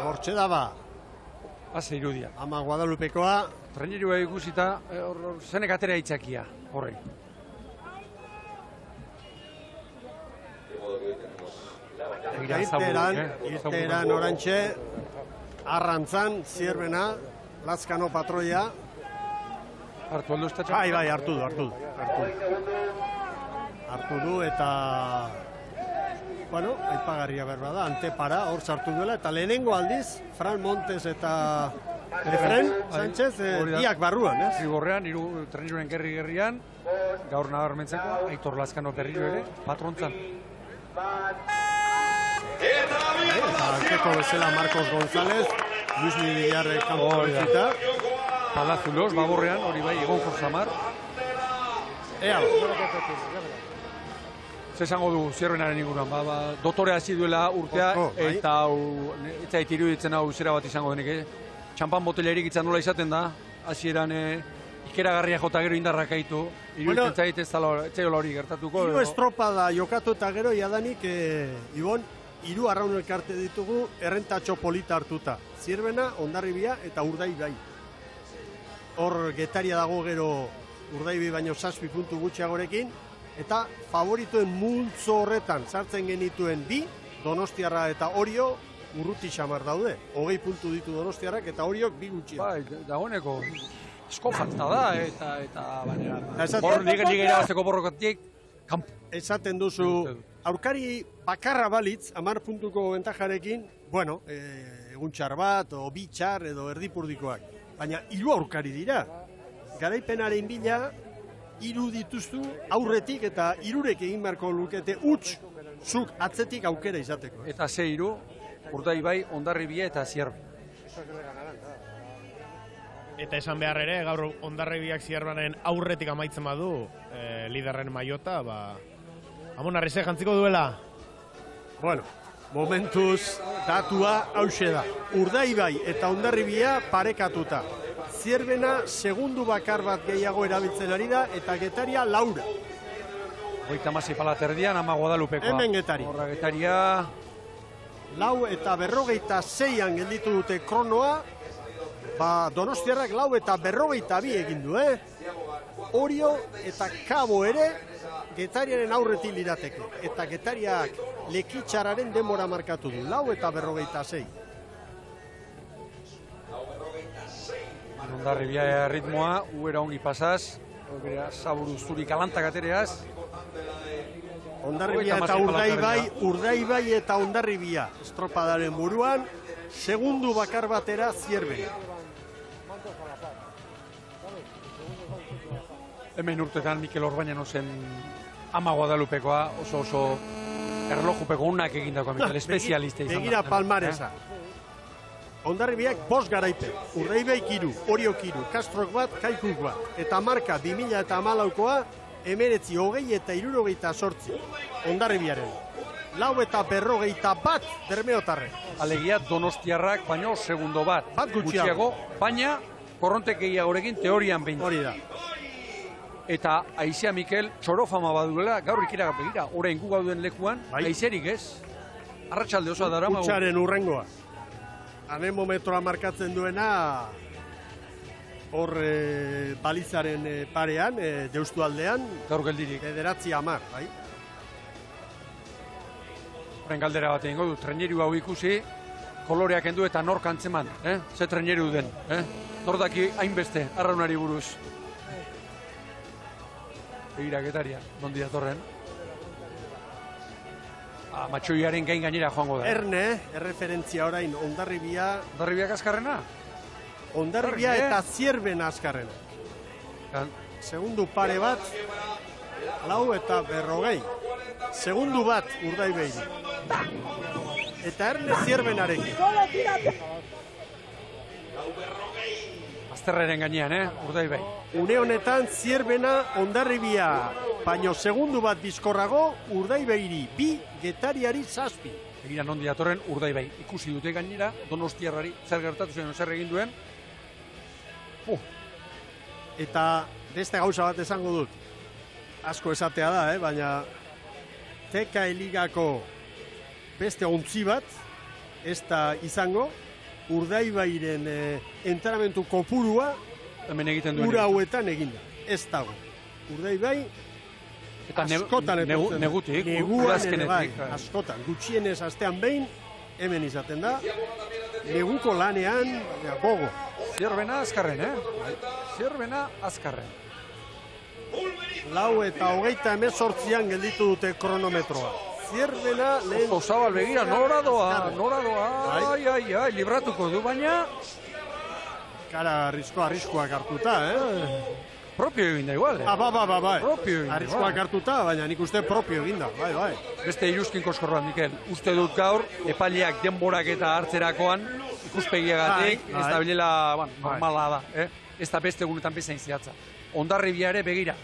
Hortxe da ba. Haze irudia. Ama Guadalupekoa. Trainerua ikusita, zenek atera itxakia, horrei. Irteeran orantxe, arrantzan, Zierbena, Lazkano patroia. Hartu aldo estatxa? Bai, hartu du. Hartu du eta, bueno, aipagarria berba da, antepara, hor sartu duela, eta lehenengo aldiz, Fran Montes eta Efren Sánchez biak barruan, ez? Zigorrean, traineruaren gerri-gerrian, gaur nabarmentzeko, Aitor Lazkano berriro ere, patrontzan. Eta anteko bezala Marcos González, Luis Villarre kanpo bizita. Palazulos, baborrean, hori bai, Egon Jorzamar. Ea. Zesango du Zierbenaren inguruan, dotore hasi duela urtea, eta ez zait iruditzen hau zera bat izango denik, txampan botelerik itzan nola izaten da, hasieran ikeragarria jota gero indarrak aitu, iruditzen zait ez zaila hori gertatuko. 3 estropada jokatu eta gero jadanik, Ibon, 3 arraun elkarte ditugu errentatxo polita hartuta. Zierbena, Hondarribia eta Urdaibai. Hor Getaria dago gero Urdaibai baino 7 puntu gutxiagorekin, eta favoritoen multzo horretan sartzen genituen 2, Donostiarra eta Orio, urruti xamar daude. 20 puntu ditu Donostiarrak eta Oriok 2 gutxi. Bai, dagoeneko esko falta da, eta hor liga irabazteko borrokatik, kanpo. Esaten duzu, aurkari bakarra balitz, 10 puntuko bentajarekin, bueno, egun txar bat, o 2 txar edo erdipurdikoak. Baina 3 aurkari dira. Garaipenaren bila, 3 dituztu aurretik eta 3rek egin beharko lukete huts zuk atzetik aukera izateko. Eta 6-3, Urdaibai, Hondarribia eta Zierben. Eta esan behar ere, gaur Hondarribiak Zierbenen aurretik amaitzen badu, liderren maiota, Amonarrize jantziko duela. Bueno, momentuz datua hause da. Urdaibai eta Hondarribia parekatuta. Zierbena segundu bakar bat gehiago erabiltzen ari da eta Getaria laura. 36 palaterdian, Ama Guadalupekoa. Hemen Getaria. Horra Getaria. 4 eta 46an gelditu dute kronoa. Donostiarrak 4 eta 42 egin du, Orio eta Kabo ere Getariaren aurretik lirateke. Eta Getariak Lekitxararen denbora markatu du. 4 eta 46. Hondarribia ritmoa, uera ongi pasaz, zaburu zuri kalantak atereaz. Hondarribia eta Urdaibai eta Hondarribia estropadaren buruan, segundu bakar batera Zierben. Hemen urtetan Mikel Orbañano zen Ama Guadalupekoa, oso erlojupeko unak egindako Mikel, espezialista izan da. Begira palmaresa. Hondarribiak 5 garaipe, Urdaibai 3, Oriok 3, Kastrok 1, Kaikuk 1. Eta marka 2014koa, 19, 20 eta 68 Hondarribiaren. 4 eta 41 Bermeotarren. Alegia Donostiarrak baino segundo bat gutxiago, baina korrontek gehiagorekin teorian behin. Hori da. Eta Aizea Mikel txorofama baduela, gaur ikera begira, orain gu gauden lekuan, aizerik ez. Arratsalde osoa dara. Kutsaren urrengoa. Anemometroa markatzen duena hor balizaren parean, Deustu aldean. Gaur geldirik. 9-10, bai. Horren galdera bat egingo du, traineru hau ikusi, koloreak kendu eta nor kantzeman, ze treneru den, nor daki hainbeste arraunari buruz. Begira Getaria, nondi datorren. Matxoiaren gain gainera joango da. Erne, erreferentzia orain, Hondarribia. Hondarribiak azkarrena? Hondarribia eta Zierbena azkarrena. Segundu pare bat, 4 eta 40. Segundu bat Urdaibeiri. Eta Erne Zierbenarekin. Azterreren gainean, Urdaibei. Une honetan Zierbena Hondarribia, baino segundu bat bizkorrago Urdaibeiri 2, Getariari 7. Egira nondi datorren Urdaibai. Ikusi dute gainera, Donostiarrari zer gertatu zen, zer egin duen. Eta beste gauza bat esango dut. Asko esatea da, baina TK Ligako beste ontzi bat, ez da izango, Urdaibairen entrenamentu kopurua hemen egiten duen. Ura hauetan eginda. Ez dago. Urdaibai askotan negutik, neguan askotan. Gutxienez astean behin, hemen izaten da. Neguko lanean, gogo. Zierbena azkarren, Zierbena azkarren. 4 eta 38an gelditu dute kronometroa. Zierbena lehen... Zabal begira, nora doa, ai, libratuko du, baina... Kara arriskoak hartuta, Propio eginda igual, Bai. Propio eginda. Arriskoak hartuta, baina nik uste propio eginda, bai. Beste iruzkin koskorroan, Mikel. Uste dut gaur, epaileak denborak eta hartzerakoan, ikuspegiagatik, ez da bilela, normala da, ez da beste egunetan bezain ziatza. Hondarribia ere begira,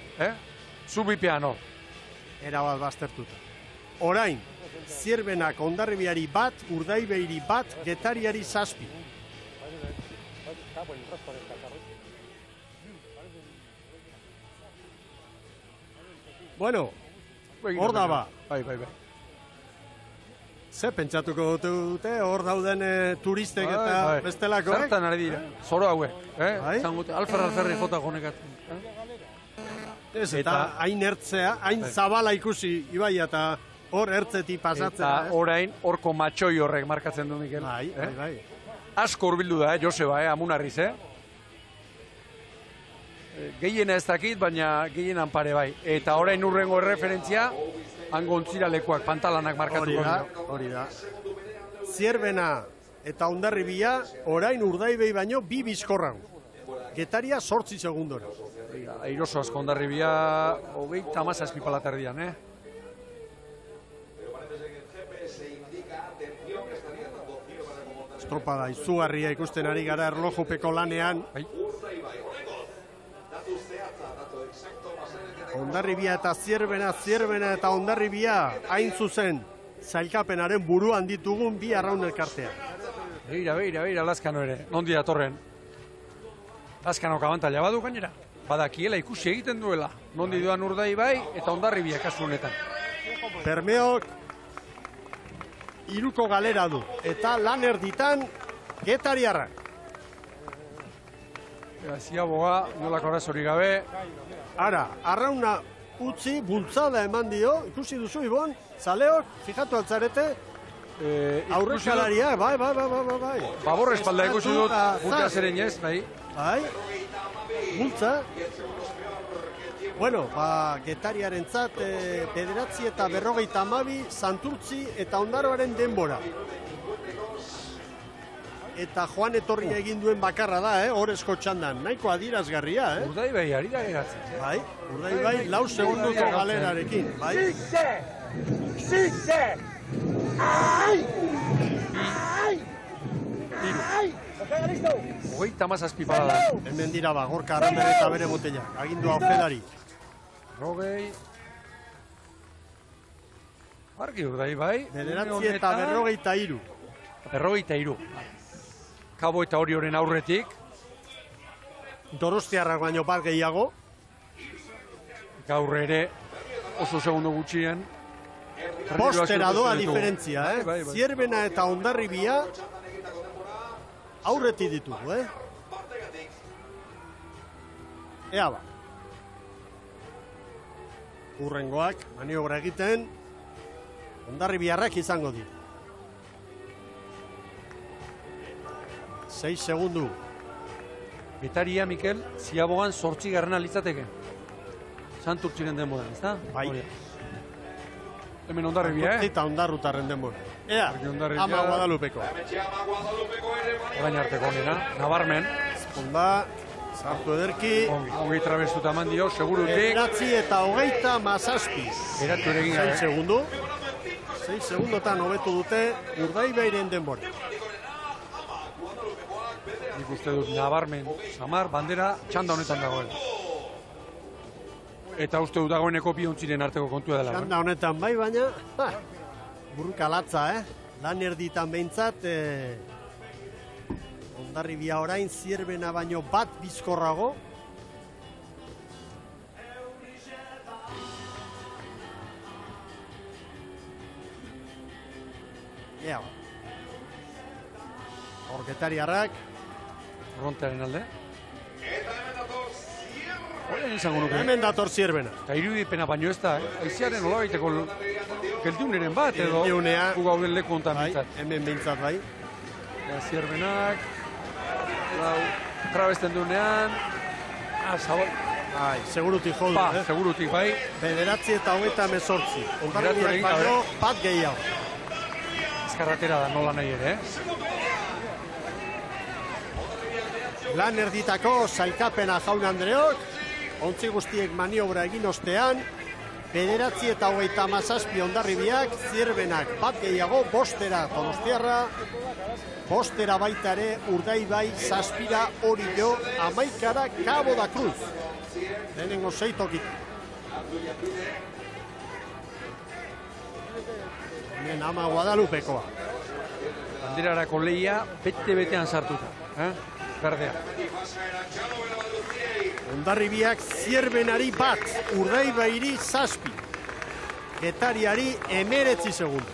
zubipean hor. Erabat baztertuta. Orain, Zierbenak Hondarribiari 1, Urdaibeiri 1, Getariari 7. Bueno, hor da ba. Bai. Ze pentsatuko dute hor dauden turistek eta bestelako? Zertan ari dira, zoro hauek. Alferri jota gonekatzen. Eta hain ertzea, hain zabala ikusi Ibai eta hor ertzeti pasatzen. Eta orain horko matxoi horrek markatzen du, Mikel. Bai. Asko urbildu da, Joseba, amunarriz, Gehiena ez dakit, baina gehienan pare bai. Eta orain urrengo erreferentzia, hangontzira lekuak, pantalanak markatuko dira. Hori da. Zierbena eta Hondarribia, orain Urdaibei baino 2 bizkorran. Getaria 8 segundora. Airoso asko Hondarribia, 37 palaterdian, Estropada izugarria ikusten ari gara erlojupeko lanean. Hondarribia eta Zierbena eta Hondarribia hain zuzen zailkapenaren buruan ditugun 2 arraun elkartea. Beira, Lazkano ere, nondi datorren. Lazkano kabantalla badu gainera. Badakiela ikusi egiten duela. Nondi doan Urdaibai eta Hondarribia kasu honetan. Bermeok 3ko galera du. Eta lan erditan Getariarrak. Ziaboga, nolako arazori gabe. Ara, arrauna utzi, bultzada eman dio, ikusi duzu, Ibon, zaleok, fijatu altzarete, aurrekalaria, bai. Babor espalda ikusi dut, bulta zeren ez, bai. Bai, bultza. Bueno, Getariaren zat, 9 eta 52, Santurtzi eta Ondarroaren denbora. Eta Joan etorria egin duen bakarra da, horrezko txandan. Nahiko adierazgarria, Urdaibai ari da geratzen. Bai, Urdaibai 4 segunduko galerarekin. Bai. Sitze! Ai! 37 parada. Hemen dira Gorka Arrander eta bere botella. Agindua ofelari. Rogei. Argi Urdaibai. 9 eta 53. 53. Kabo eta Orioren aurretik. Donostiarrak baino bat gehiago. Gaur ere oso segundo gutxien. Postera doa diferentzia, Bai. Zierbena eta Hondarribia aurretik ditugu, Ea ba. Urrengoak, maniobra egiten, Hondarribiarrak izango dira. 6 segundu. Betaria, Mikel, ziabogan 8. litzateke. Santurtziren denboran, ez da? Bai. Hemen Hondarribia, Eta Hondarrutarren denbora. Ea, Hondarribia. Ama Guadalupeko. Orain arteko onena, nabarmen. Onda, sartu ederki. Ongi trabestuta eman dio, segurutik. 9:37. Eratu ere egin 6 gabe. segundu. 6 segundotan hobetu dute Urdaibairen denbora. Nik uste dut nabarmen, Samar, bandera, txanda honetan dagoela. Eta uste dut dagoeneko biontziren arteko kontua dela. Txanda honetan bai, baina burruka latza, lan erditan behintzat, Hondarribia orain Zierbena baino bat bizkorrago. Ea, Orgetariarrak. Rontearen alde. Horren izango nuke. Hemen dator Zierbena. Eta irudipena baino ez da, aiziaren nola baiteko geldiuneren bat edo Geldiunea. gu gauden leku hontan Bai, bintzat. hemen behintzat bai. Zierbenak, trabesten duenean, zabal. Bai, segurutik jodu, segurutik bai. 9:38. Hondarribiak egin baino gabe. bat gehiago. Ezkarratera da nola nahi ere, Lan erditako sailkapena Jaun Andreok, ontzi guztiek maniobra egin ostean, 9:37 Hondarribiak, Zierbenak bat gehiago, 5 Donostiarra, 5 baita ere Urdaibai, 7 Orio, 11 Cabo da Cruz. Lehenengo 6 tokit. Hemen Ama Guadalupekoa. Banderarako lehia bete-betean sartuta. Berdea. Hondarribiak Zierbenari bat, Urdaibairi 7. Getariari 19 segundu.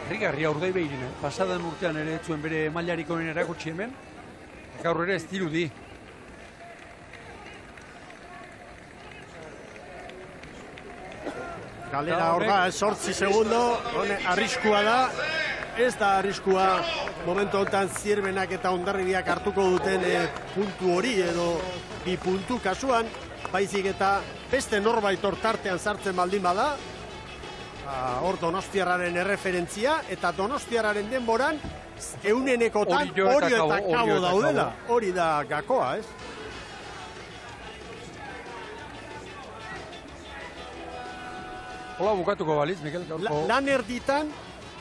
Herrigarria Urdaibairina. Pasadan urtean ere zuen bere mailarik honen erakutsi hemen. Gaur ere ez dirudi. Galera hor da, 8 segundo, arriskua da. Ez da arriskua momentu honetan Zierbenak eta Hondarribiak hartuko duten puntu hori edo 2 puntu kasuan, baizik eta beste norbait hor tartean sartzen baldin bada, hor Donostiarraren erreferentzia eta Donostiarraren denboran eunenekotan Orio eta Cabo daudela. Hori da gakoa, ez? Hola bukatuko baliz, Mikel. Lan erditan,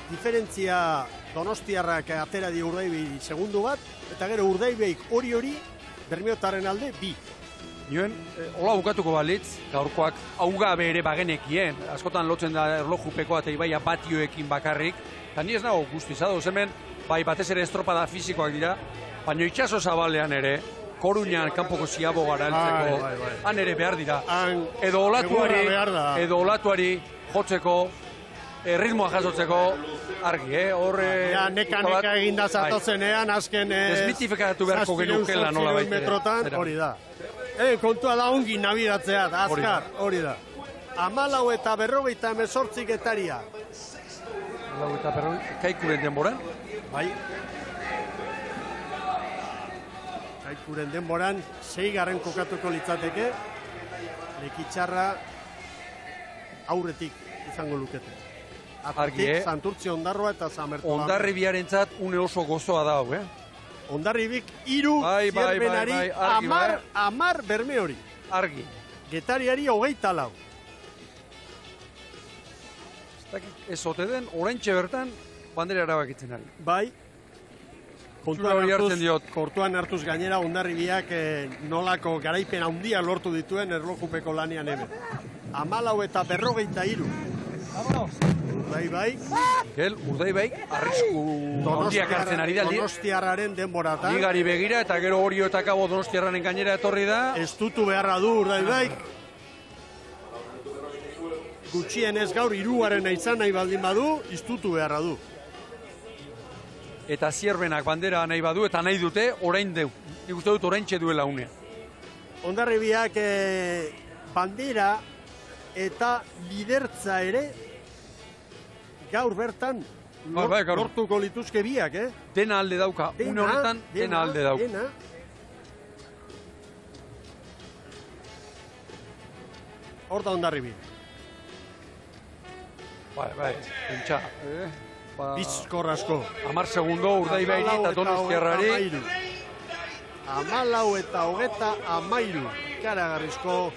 diferentzia Donostiarrak atera di Urdaibai segundu bat, eta gero Urdaibaik hori Bermeotarren alde 2. Nioen, hola bukatuko balitz, gaurkoak augabe ere bagenekien, askotan lotzen da erlojupekoa eta ibaia batioekin bakarrik, eta ni ez nago guztiz adoz hemen, bai batez ere estropada fisikoak dira, baina itxaso zabalean ere, Koruñan kanpoko ziabogara heltzeko, han ere behar dira. Edo olatuari jotzeko, ritmoa jasotzeko, argi, horre... Ja, neka eginda zatozenean, azken... Desmitifikatu beharko genukela nola baitere. Metrotan, hori da. Kontua da ongi nabidatzea, azkar, hori da. 14:48 Getaria. 14:48, Kaikuren denboran? Bai. Kaikuren denboran, 6. kokatuko litzateke, Lekitxarra aurretik izango lukete. Atartik, Santurtzi Hondarroa eta Zamertola. Hondarribiarentzat une oso gozoa da hau, Hondarribik 3, Zierbenari 10 Bermeori. Argi. Getariari 24. Ez ote den, oraintxe bertan, bandera erabakitzen ari. Bai. Kontuan hartuz gainera Hondarribiak nolako garaipen handia lortu dituen erlojupeko lanean hemen. 14:43. Urdaibai. Urdaibai arrisku handiak hartzen ari da. Donostiarraren denboratan. Ligari begira eta gero Orio eta Cabo Donostiarraren gainera etorri da. Estutu beharra du Urdaibai. Gutxienez gaur 3. izan nahi baldin badu, estutu beharra du. Eta Zierbenak bandera nahi badu eta nahi dute orain deu. Nik uste dut oraintxe duela unea. Hondarribiak bandera eta lidertza ere gaur bertan lortuko lituzke biak, Dena alde dauka, une honetan dena alde dauka. Hor da Hondarribi. Bai, pentsa. Bizkor asko. 10 segundo Urdaibairi eta Donostiarrari. 14 eta 13. Ikaragarrizko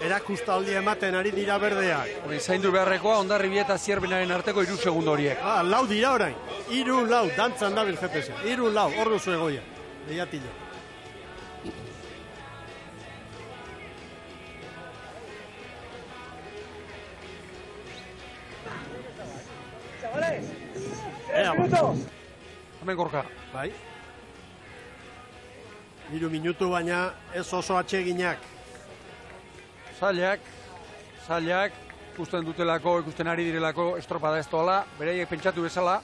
erakustaldia ematen ari dira berdeak. Zaindu beharrekoa Hondarribi eta Zierbenaren arteko 3 segundo horiek. 4 dira orain. 3-4, dantzan dabil GPS. 3-4, hor duzu egoia. Lehiatile. Hemen Gorka. Bai. 3 minutu baina ez oso atseginak. Zailak, ikusten dutelako, ikusten ari direlako estropada ez doala, beraiek pentsatu bezala.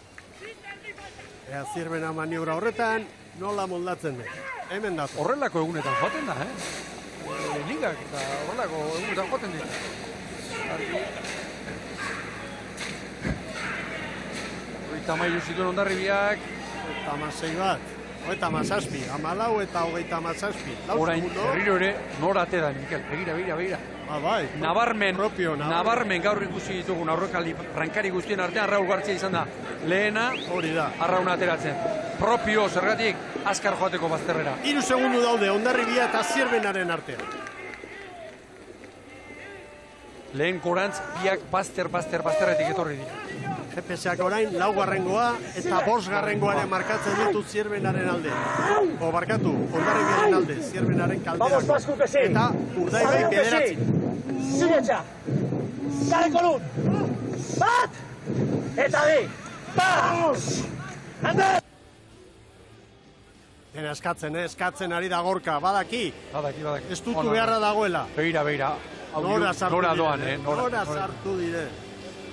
Zierbena maniobra horretan, nola moldatzen da. Hemen da. Horrelako egunetan joaten da, Ligak eta horrelako egunetan joaten dira. Tamailu zituen Hondarribiak. 16 bat. 17, 14 eta 17. Orain, herriro ere, nora ate da, Mikel. Begira. Bai. Nabarmen gaur ikusi ditugun aurrekali rankari guztien artean Raul Gartzia izan da. Lehena, hori da. Arrauna ateratzen. Propio, zergatik, azkar joateko bazterrera. 3 segundu daude Hondarribia eta Zierbenaren artean. Lehen korantz, biak bazterretik etorri dira. GPS-ak orain, 4. eta 5. markatzen ditu Zierbenaren alde. Barkatu, Hondarribiaren alde, Zierbenaren kalderako. Eta Urdaibai 9. Zinetxa! Zare kolun! Bat! Eta bi! Bat! Handa! Dena eskatzen ari da Gorka, badaki. Ez dutu beharra dagoela. Begira. Nora sartu dire.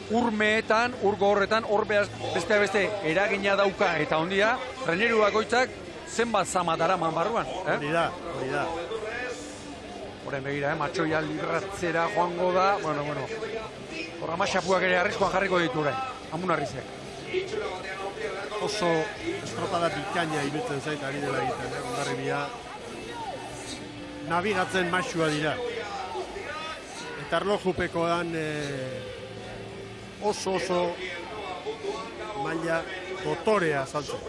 Urmeetan, urgo horretan, beste eragina dauka eta ondia, treneru bakoitzak zenbat zama daraman barruan. Hori da. Horren begira, matxoia libratzera joango da, bueno. Horra masapuak ere arriskoan jarriko ditu orain, Amunarrizek. Oso estropada bikaina irutzen zait ari dela egiten, Hondarribia. Nabigatzen masua dira. Eta erlojupekoan oso maila dotorea saltzen.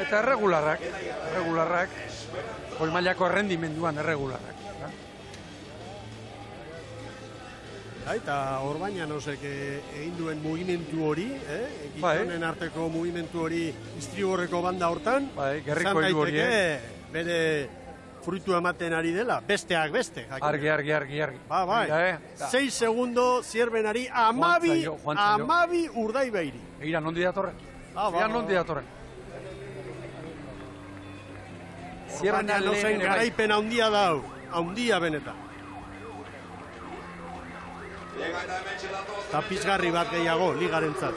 Eta erregularrak, goi mailako errendimenduan erregularrak. Eta hor baina nosek egin duen mugimendu hori, gizonen arteko mugimendu hori istriborreko banda hortan, gerriko hiru hori, bere fruitu ematen ari dela, besteak beste. Argi. 6 segundo Zierbenari, 12 Urdaibairi. Egira, nondi datorren? Baina nozen garaipen handia dau, handia benetan. Tapizgarri bat gehiago, ligarentzat.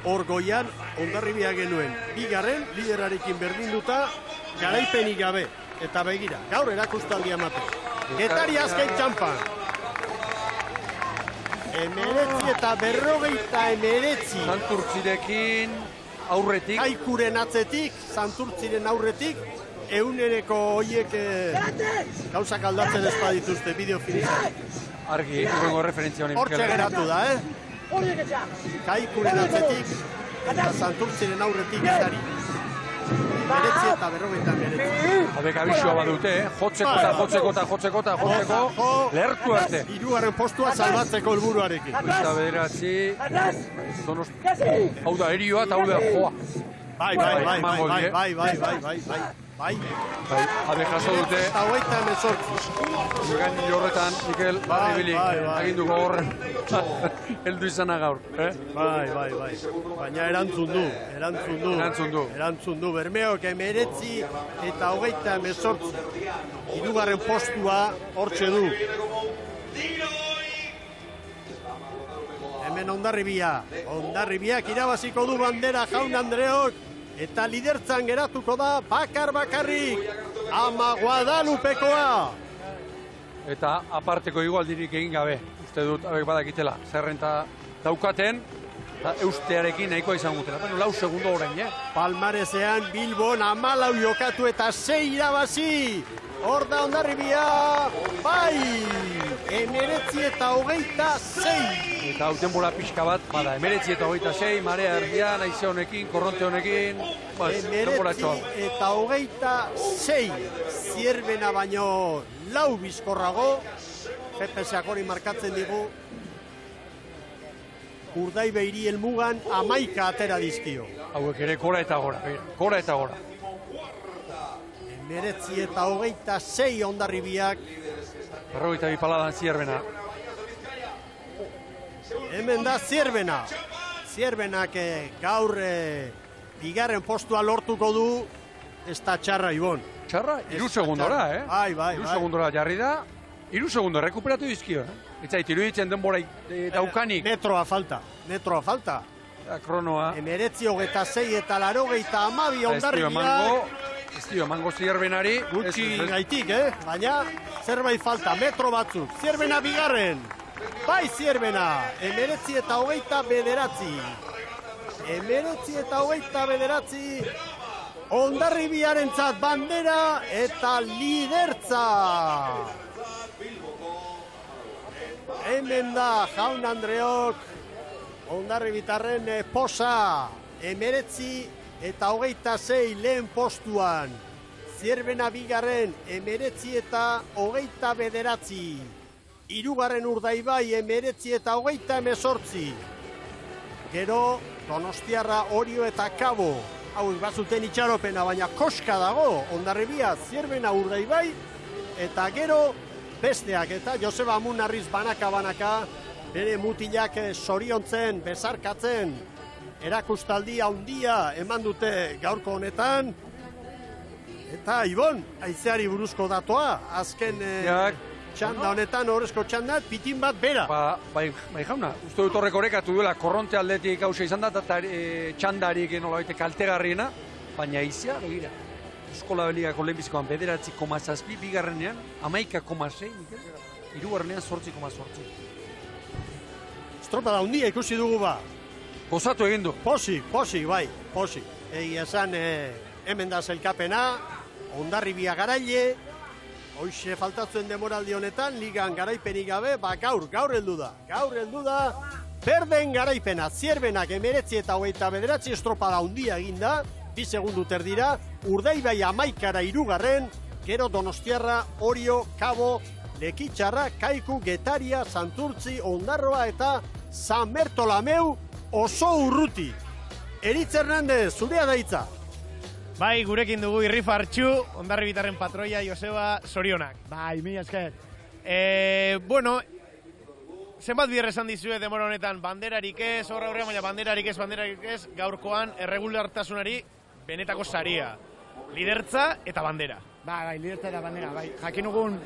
Hor goian, Hondarribia genuen, 2. liderarekin berdinduta, garaipenik gabe. Eta begira, gaur erakustaldia ematen. Getari azken txampan. 19 eta 59. Santurtzirekin aurretik. Kaikuren atzetik, Santurtziren aurretik, euneneko hoiek gauzak aldatzen ezpadituzte bideo finizan. Argi, urrengo referentzia honen. Hortxe geratu da, Kaikuren atzetik eta Santurtziren aurretik getari. 19 eta 59. Habek abisua badute, jotzeko. Lehertu arte. 3. postua salbatzeko helburuarekin. Eta bederatzi. Hau da, erioa eta hau da joa. Bai. Habe jaso dute. Eta hogeita emezortzi. Gain horretan, Mikel, barribili, aginduko horren. Heldu izana gaur. Bai. Baina erantzun du. Bermeok 19 eta hogeita emezortzi. 3. postua hortxe du. Hemen Hondarribiak irabaziko du bandera Jaun Andreok. Eta lidertzan geratuko da bakarrik Ama Guadalupekoa. Eta aparteko igualdirik egin gabe. Uste dut, abek badakitela, zerrenta daukaten. eustearekin nahikoa izan gutela. Baina 4 segundo orain, Palmarezean Bilbon 14 jokatu eta 6 irabazi. Hor da Hondarribia, bai, 19 eta 26. Eta hau denbora pixka bat, bada, 19 eta 26, marea erdian, aize honekin, korronte honekin, 19 eta 26, Zierbena baino 4 bizkorrago, Pepe Sakori markatzen digu, Urdaibe hiri helmugan 11 atera dizkio. Hauek ere gora eta gora, gora eta gora. 19 eta 26 Hondarribiak. 42 paladan Zierbena. Hemen da Zierbena. Zierbenak gaur bigarren postua lortuko du, ez da txarra, Ibon. Txarra? 3 segundora, Bai. 3 segundora jarri da, 3 segundo rekuperatu dizkio, Etzait, iruditzen denbora daukanik. Metroa falta. Kronoa. 19-26 eta 82 Hondarribiak. Ez dio emango Zierbenari. Gutxi gaitik, baina zerbait falta, metro batzuk. Zierbena bigarren. Bai Zierbena, 19 eta 29. 19 eta 29. Hondarribiarentzat bandera eta lidertza. Hemen da Jaun Andreok, Hondarribitarren posa, 19 eta 26 lehen postuan. Zierbena bigarren, 19 eta 29. Hirugarren Urdaibai, 19 eta 28. Gero, Donostiarra, Orio eta Kabo. Hau bazuten itxaropena, baina koska dago. Hondarribia, Zierbena, Urdaibai, eta gero besteak. Eta Joseba Amunarriz banaka, bere mutilak zoriontzen, bezarkatzen, erakustaldi handia eman dute gaurko honetan. Eta Ibon, haizeari buruzko datoa, azken txanda honetan, horrezko txanda, pitin bat bera. Bai jauna, uste dut horrek horrekatu duela, korronte aldetik hausia izan da, eta txandarik nola baite kaltegarriena, baina izia, begira. Eskola Beligako lehenbizikoan 9,7, bigarrenean 11,6, hirugarrenean 8,8. Estropada handia ikusi dugu ba. Gozatu egin du. Posi, bai, posi. Egia esan, hemen da zelkapena, Hondarribia garaile, hoxe faltatzen demoraldi honetan, ligan garaipenik gabe, gaur heldu da, berden garaipena, Zierbenak 19 eta 29 estropada handia eginda, 2 segundu terdira, Urdaibai 11 hirugarren, gero Donostiarra, Orio, Kabo, Lekitxarra, Kaiku, Getaria, Santurtzi, Ondarroa eta San Bertolameu oso urruti. Eritz Hernandez, zurea da hitza. Bai, gurekin dugu Irri Fartxu, Hondarribitarren patroia, Joseba, zorionak. Bai, mila esker. Bueno, zenbat bider esan dizue demora honetan, banderarik ez, horra horrean, baina banderarik ez, gaurkoan erregulartasunari benetako saria. Lidertza eta bandera. Bai, lidertza eta bandera, bai. Jakin ugun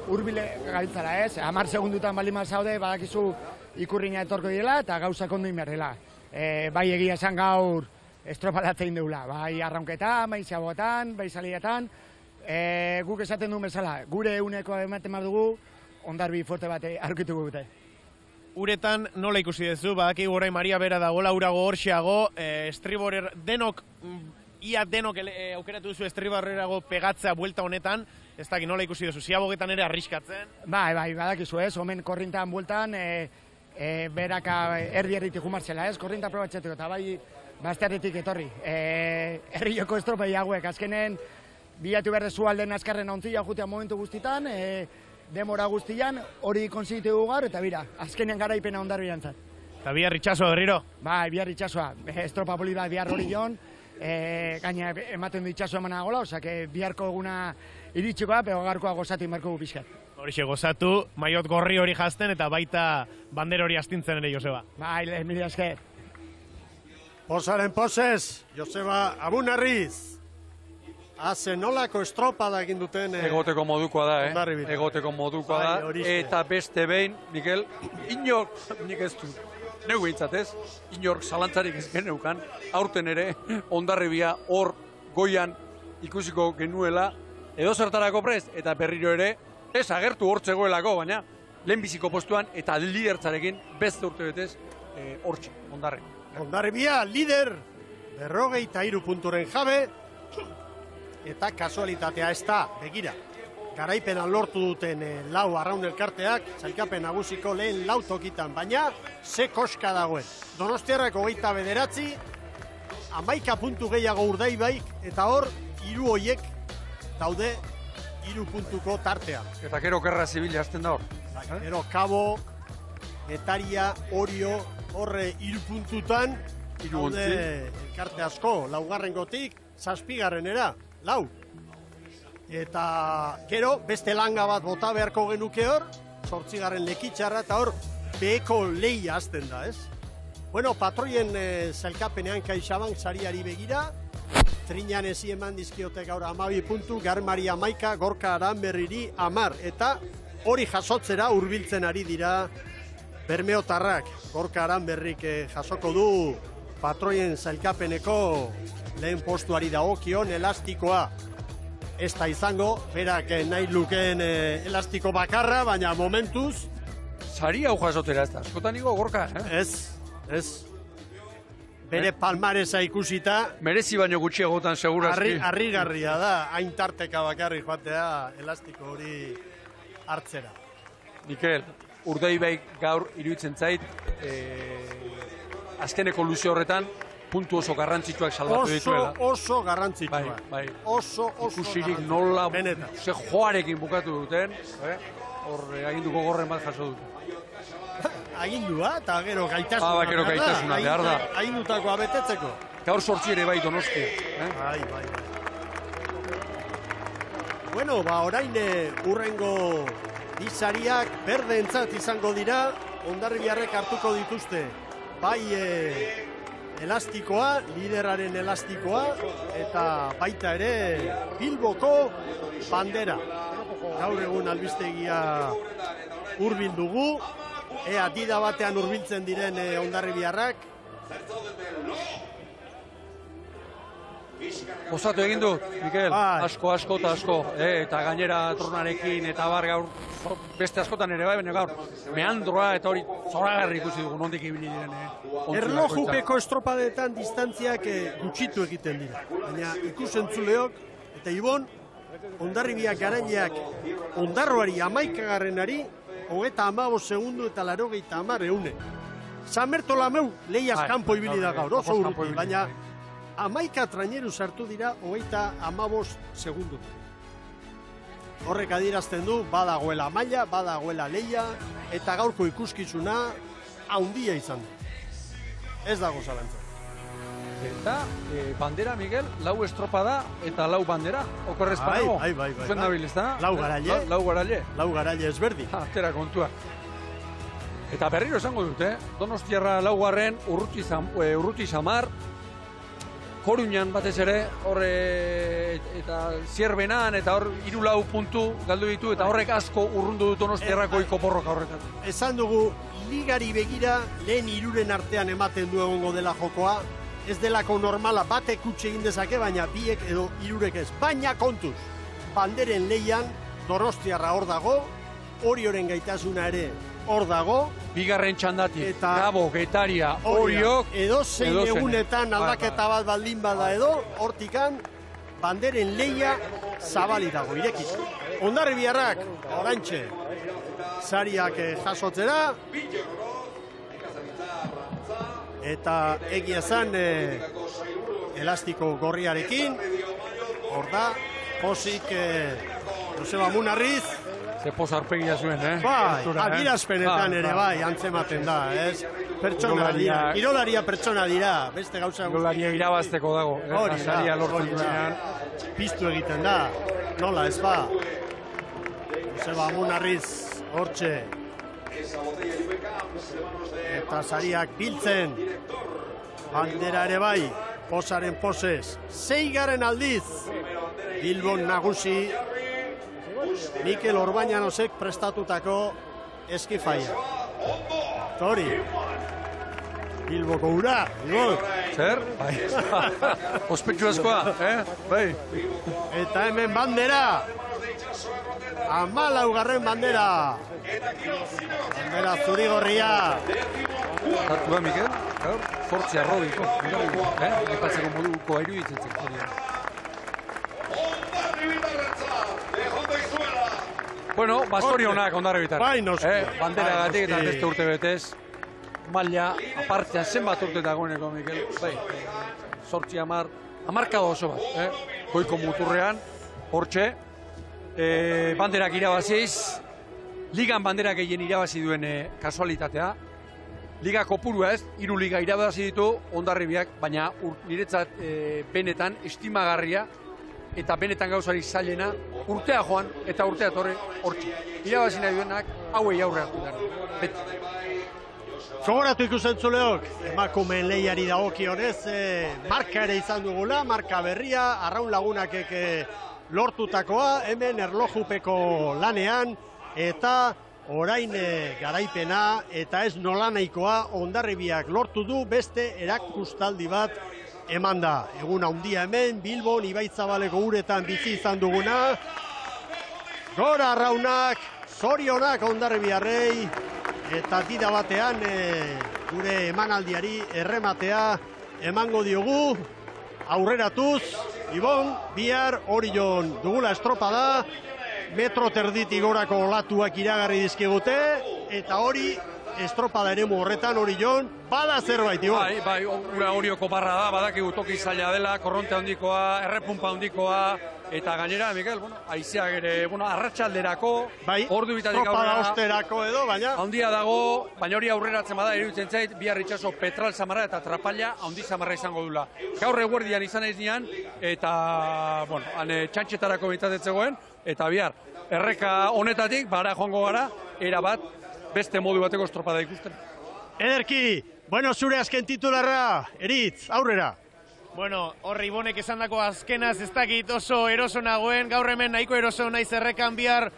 hurbile gabiltzara, ez? 10 segundutan baldin zaude, badakizu ikurrina etorko direla eta gauzak ondo inberrela. Bai egia esan gaur estropadatzein deula, bai arraunketan, bai zabotan, bai salietan. Guk esaten duen bezala, gure unekoa ematen bat dugu, Hondarbi fuerte bat aurkituko dute. Uretan nola ikusi duzu, badakigu orain Maria Bera dagoela, urago horxeago, estriborer denok, ia denok aukeratu duzu estriborrerago pegatzea buelta honetan, ez dakit nola ikusi duzu, ziabogetan ere arriskatzen. Bai, badakizu ez, omen korrintan bueltan, beraka erdi-erditik jumartzela ez, korrinta probatxetuko, eta bai, bazterritik etorri. Herrioko estropei hauek, azkenen, bilatu berrezu alden azkarren ontzia jutea momentu guztitan, demora guztian, hori konsigitu gaur, eta bira, azkenean garaipena Hondarribian zat. Eta bihar itxasoa berriro? Bai, bihar itxasoa, estropa poli bat bihar hori joan, gaina ematen du itxasoa emana gola, osak biharko eguna iritsikoa, pero gaurkoa gozatu inbarko gu pixkat. Horixe gozatu, maiot gorri hori jazten eta baita bandera hori astintzen ere, Joseba. Bai, mila esker. Posaren posez, Joseba Amunarriz. Haze nolako estropada egin duten... Egoteko modukoa da, Hondarribia. Egoteko modukoa da, eta beste behin, Mikel, inork, nik ez du, neu behintzat ez, inork zalantzarik ez geneukan, aurten ere, Hondarribia hor goian ikusiko genuela, edo zertarako prest, eta berriro ere, ez agertu hortzegoelako, baina lehenbiziko postuan, eta lidertzarekin beste urte betez, hortxe, Hondarribia. Hondarribia lider, 43 punturen jabe, eta kasualitatea ez da, begira. Garaipena lortu duten lau arraun elkarteak, sailkapen nagusiko lehen lau tokitan, baina ze koska dagoen. Donostiarrak 29, 11 puntu gehiago Urdaibaik, eta hor, 3 hoiek daude 3 puntuko tartean. Eta gero gerra zibila hasten da hor. Gero Kabo, Getaria, Orio, horre 3 puntutan, daude elkarte asko, laugarrengotik, 7garrenera, lau. Eta gero, beste langa bat bota beharko genuke hor, 8garren Lekitxarra, eta hor, beheko lehia hasten da, ez? Bueno, patroien zailkapenean Kaixabank sariari begira, Triñan ezi eman dizkiote gaur 12 puntu, Garmari 11, Gorka Aranberriri 10, eta hori jasotzera hurbiltzen ari dira bermeotarrak. Gorka Aranberrik jasoko du patroien zailkapeneko lehen postuari dagokion elastikoa. Ez da izango, berak nahi lukeen elastiko bakarra, baina momentuz... Sari hau jasotera ez da, askotan igo Gorka, Ez. Bere palmaresa ikusita... Merezi baino gutxiagotan segurazki. Harrigarria da, hain tarteka bakarri joatea elastiko hori hartzera. Mikel, Urdaibaik gaur iruditzen zait, azkeneko luze horretan, puntu oso garrantzitsuak salbatu dituela. Oso garrantzitsuak. Bai. Oso ikusirik nola, benetan. ze joarekin bukatu duten, hor aginduko gorren bat jaso dute. Agindua, eta gero gaitasuna. Gero gaitasuna, behar da. Agindutakoa betetzeko. Gaur 8 ere bai Donostia. Bai. Bueno, orain urrengo bizariak berdeentzat izango dira, Hondarribiarrek hartuko dituzte. Bai elastikoa, lideraren elastikoa, eta baita ere Bilboko bandera. Gaur egun albistegia hurbil dugu, ea dida batean hurbiltzen diren Hondarribiarrak. Gozatu egin dut, Mikel, asko eta asko, eta gainera tornarekin, eta bar gaur, beste askotan ere bai, baina gaur, meandroa eta hori zoragarri ikusi dugu, nondik ibili diren. Erlojupeko estropadetan distantziak gutxitu egiten dira, baina ikusentzuleok, eta Ibon, Hondarribiak garaileak Ondarroari 11garrenari, 35 segundu eta 80 eune. San Bertolameu lehiaz kanpo ibili da gaur, oso urruti, baina 11 traineru sartu dira 35 segundu. Horrek adierazten du, badagoela maila, badagoela lehia, eta gaurko ikuskizuna handia izan du. Ez dago zalantza. Eta bandera, Miguel, lau estropada eta lau bandera, okorrez panago. Bai. Zuen nabil, ez da? Lau garaile. Lau garaile ezberdi. Atera kontua. Eta berriro esango dut, Donostiarra laugarren, Urruti Samar, Koruñan batez ere, horre eta Zierbenan, eta hor 3-4 puntu galdu ditu, eta horrek asko urrundu dut Donostiarrako ikoporroka horretan. Esan dugu, ligari begira, lehen 3 artean ematen du egongo dela jokoa, ez delako normala, batek utxe egin dezake, baina 2 edo 3 ez. Baina kontuz, banderen lehian, Donostiarra hor dago, Orioren gaitasuna ere hor dago. Bigarren txandatik, Kabo, Getaria, Oriok. Edo zein egunetan aldaketa bat baldin bada edo, hortikan, banderen lehia zabali dago, irekit. Hondarribiarrak, orantxe, sariak jasotzera, eta egia zan elastiko gorriarekin, hor da, posik Joseba Munarriz, ze pozarpegia zuen, Bai, adierazpenetan ere bai, antzematen da, ez? Pertsona dira, kirolaria pertsona dira, beste gauza guzti. Kirolaria irabazteko dago, saria lortzen duenean. Piztu egiten da, nola ez ba? Joseba Munarriz, hortxe. Eta sariak biltzen, bandera ere bai, posaren posez, 6. aldiz, Bilbon nagusi, Mikel Orbañanosek prestatutako eskifaia. Tori, Bilboko ura, gol. Zer? Bai. Ospetsu askoa, bai. Eta hemen bandera, 14. bandera. Bandera zuri-gorria. Zartu da, Mikel? Gaur, 8 arrobiko. Epatzeko moduko iruditzen zen. Bueno, bastorionak ondarribitar. Bai, noski. Bandera gatik eta beste urte betez. Maila, apartzean zenbat urte dagoeneko, Mikel. Bai, 8 amarkado oso bat. Goiko muturrean, hortxe. Banderak irabaziz. Ligan bandera gehien irabazi duen kasualitatea. Liga kopurua ez, 3 liga irabazi ditu Hondarribiak, baina niretzat benetan estimagarria eta benetan gauzari zailena urtea joan eta urtea torre hortxe. Irabazi nahi duenak hauei aurre hartu dara. Beti. Zogoratu ikuzentzuleok, emakumeen lehiari dagokionez, marka ere izan dugula, marka berria, Arraun Lagunakek lortutakoa, hemen erlojupeko lanean, eta orain garaipena eta ez nolanahikoa Hondarribiak lortu du beste erakustaldi bat eman da. Egun handia hemen, Bilbon, Ibaitzabaleko uretan bizi izan duguna. Gora Arraunak, zorionak Hondarribiarrei, eta tira batean gure emanaldiari errematea emango diogu. Aurreratuz, Ibon, bihar Orion dugula estropada. Metro terditik gorako olatuak iragarri dizkigute, eta hori estropada eremu horretan Orion bada zerbait, Ibon. Bai, ura Orioko barra da, badakigu toki zaila dela, korronte handikoa, errepunpa handikoa, eta gainera, Mikel, haizeak ere, arratsalderako, ordu bitatik aurrera. Estropada osterako edo, baina. Handia dago, baina hori aurreratzen bada, iruditzen zait, bihar itxaso Petral Samarra eta Trapalla handi Samarra izango dula. Gaur eguerdian izan ez nian, eta, txantxetarako bintatetzegoen, eta bihar, erreka honetatik, bara joango gara, erabat, beste modu bateko estropada ikusten. Ederki, zure azken titularra, Eritz, aurrera. Horri Ibonek esandako azkenaz ez dakit oso eroso nagoen, gaur hemen nahiko eroso naiz errekan bihar,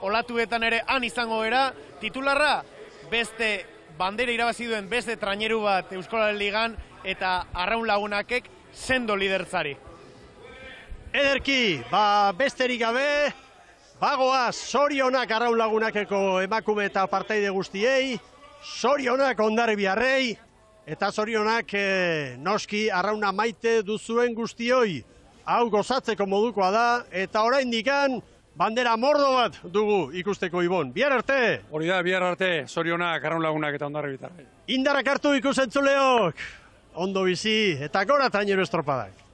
olatuetan ere han izango era, titularra, beste bandera irabazi duen beste traineru bat Euskolaren Ligan, eta Arraun Lagunakek sendo lidertzari. Ederki, besterik gabe, bagoaz, zorionak Arraun Lagunakeko emakume eta partaide guztiei, zorionak Hondarribiarrei, eta zorionak noski Arrauna maite duzuen guztioi. Hau gozatzeko modukoa da, eta oraindikan bandera mordo bat dugu ikusteko, Ibon. Bihar arte! Hori da, bihar arte, zorionak Arraun Lagunak eta Hondarribitarrei. Indarrak hartu ikusentzuleok, ondo bizi, eta gora trainero estropadak.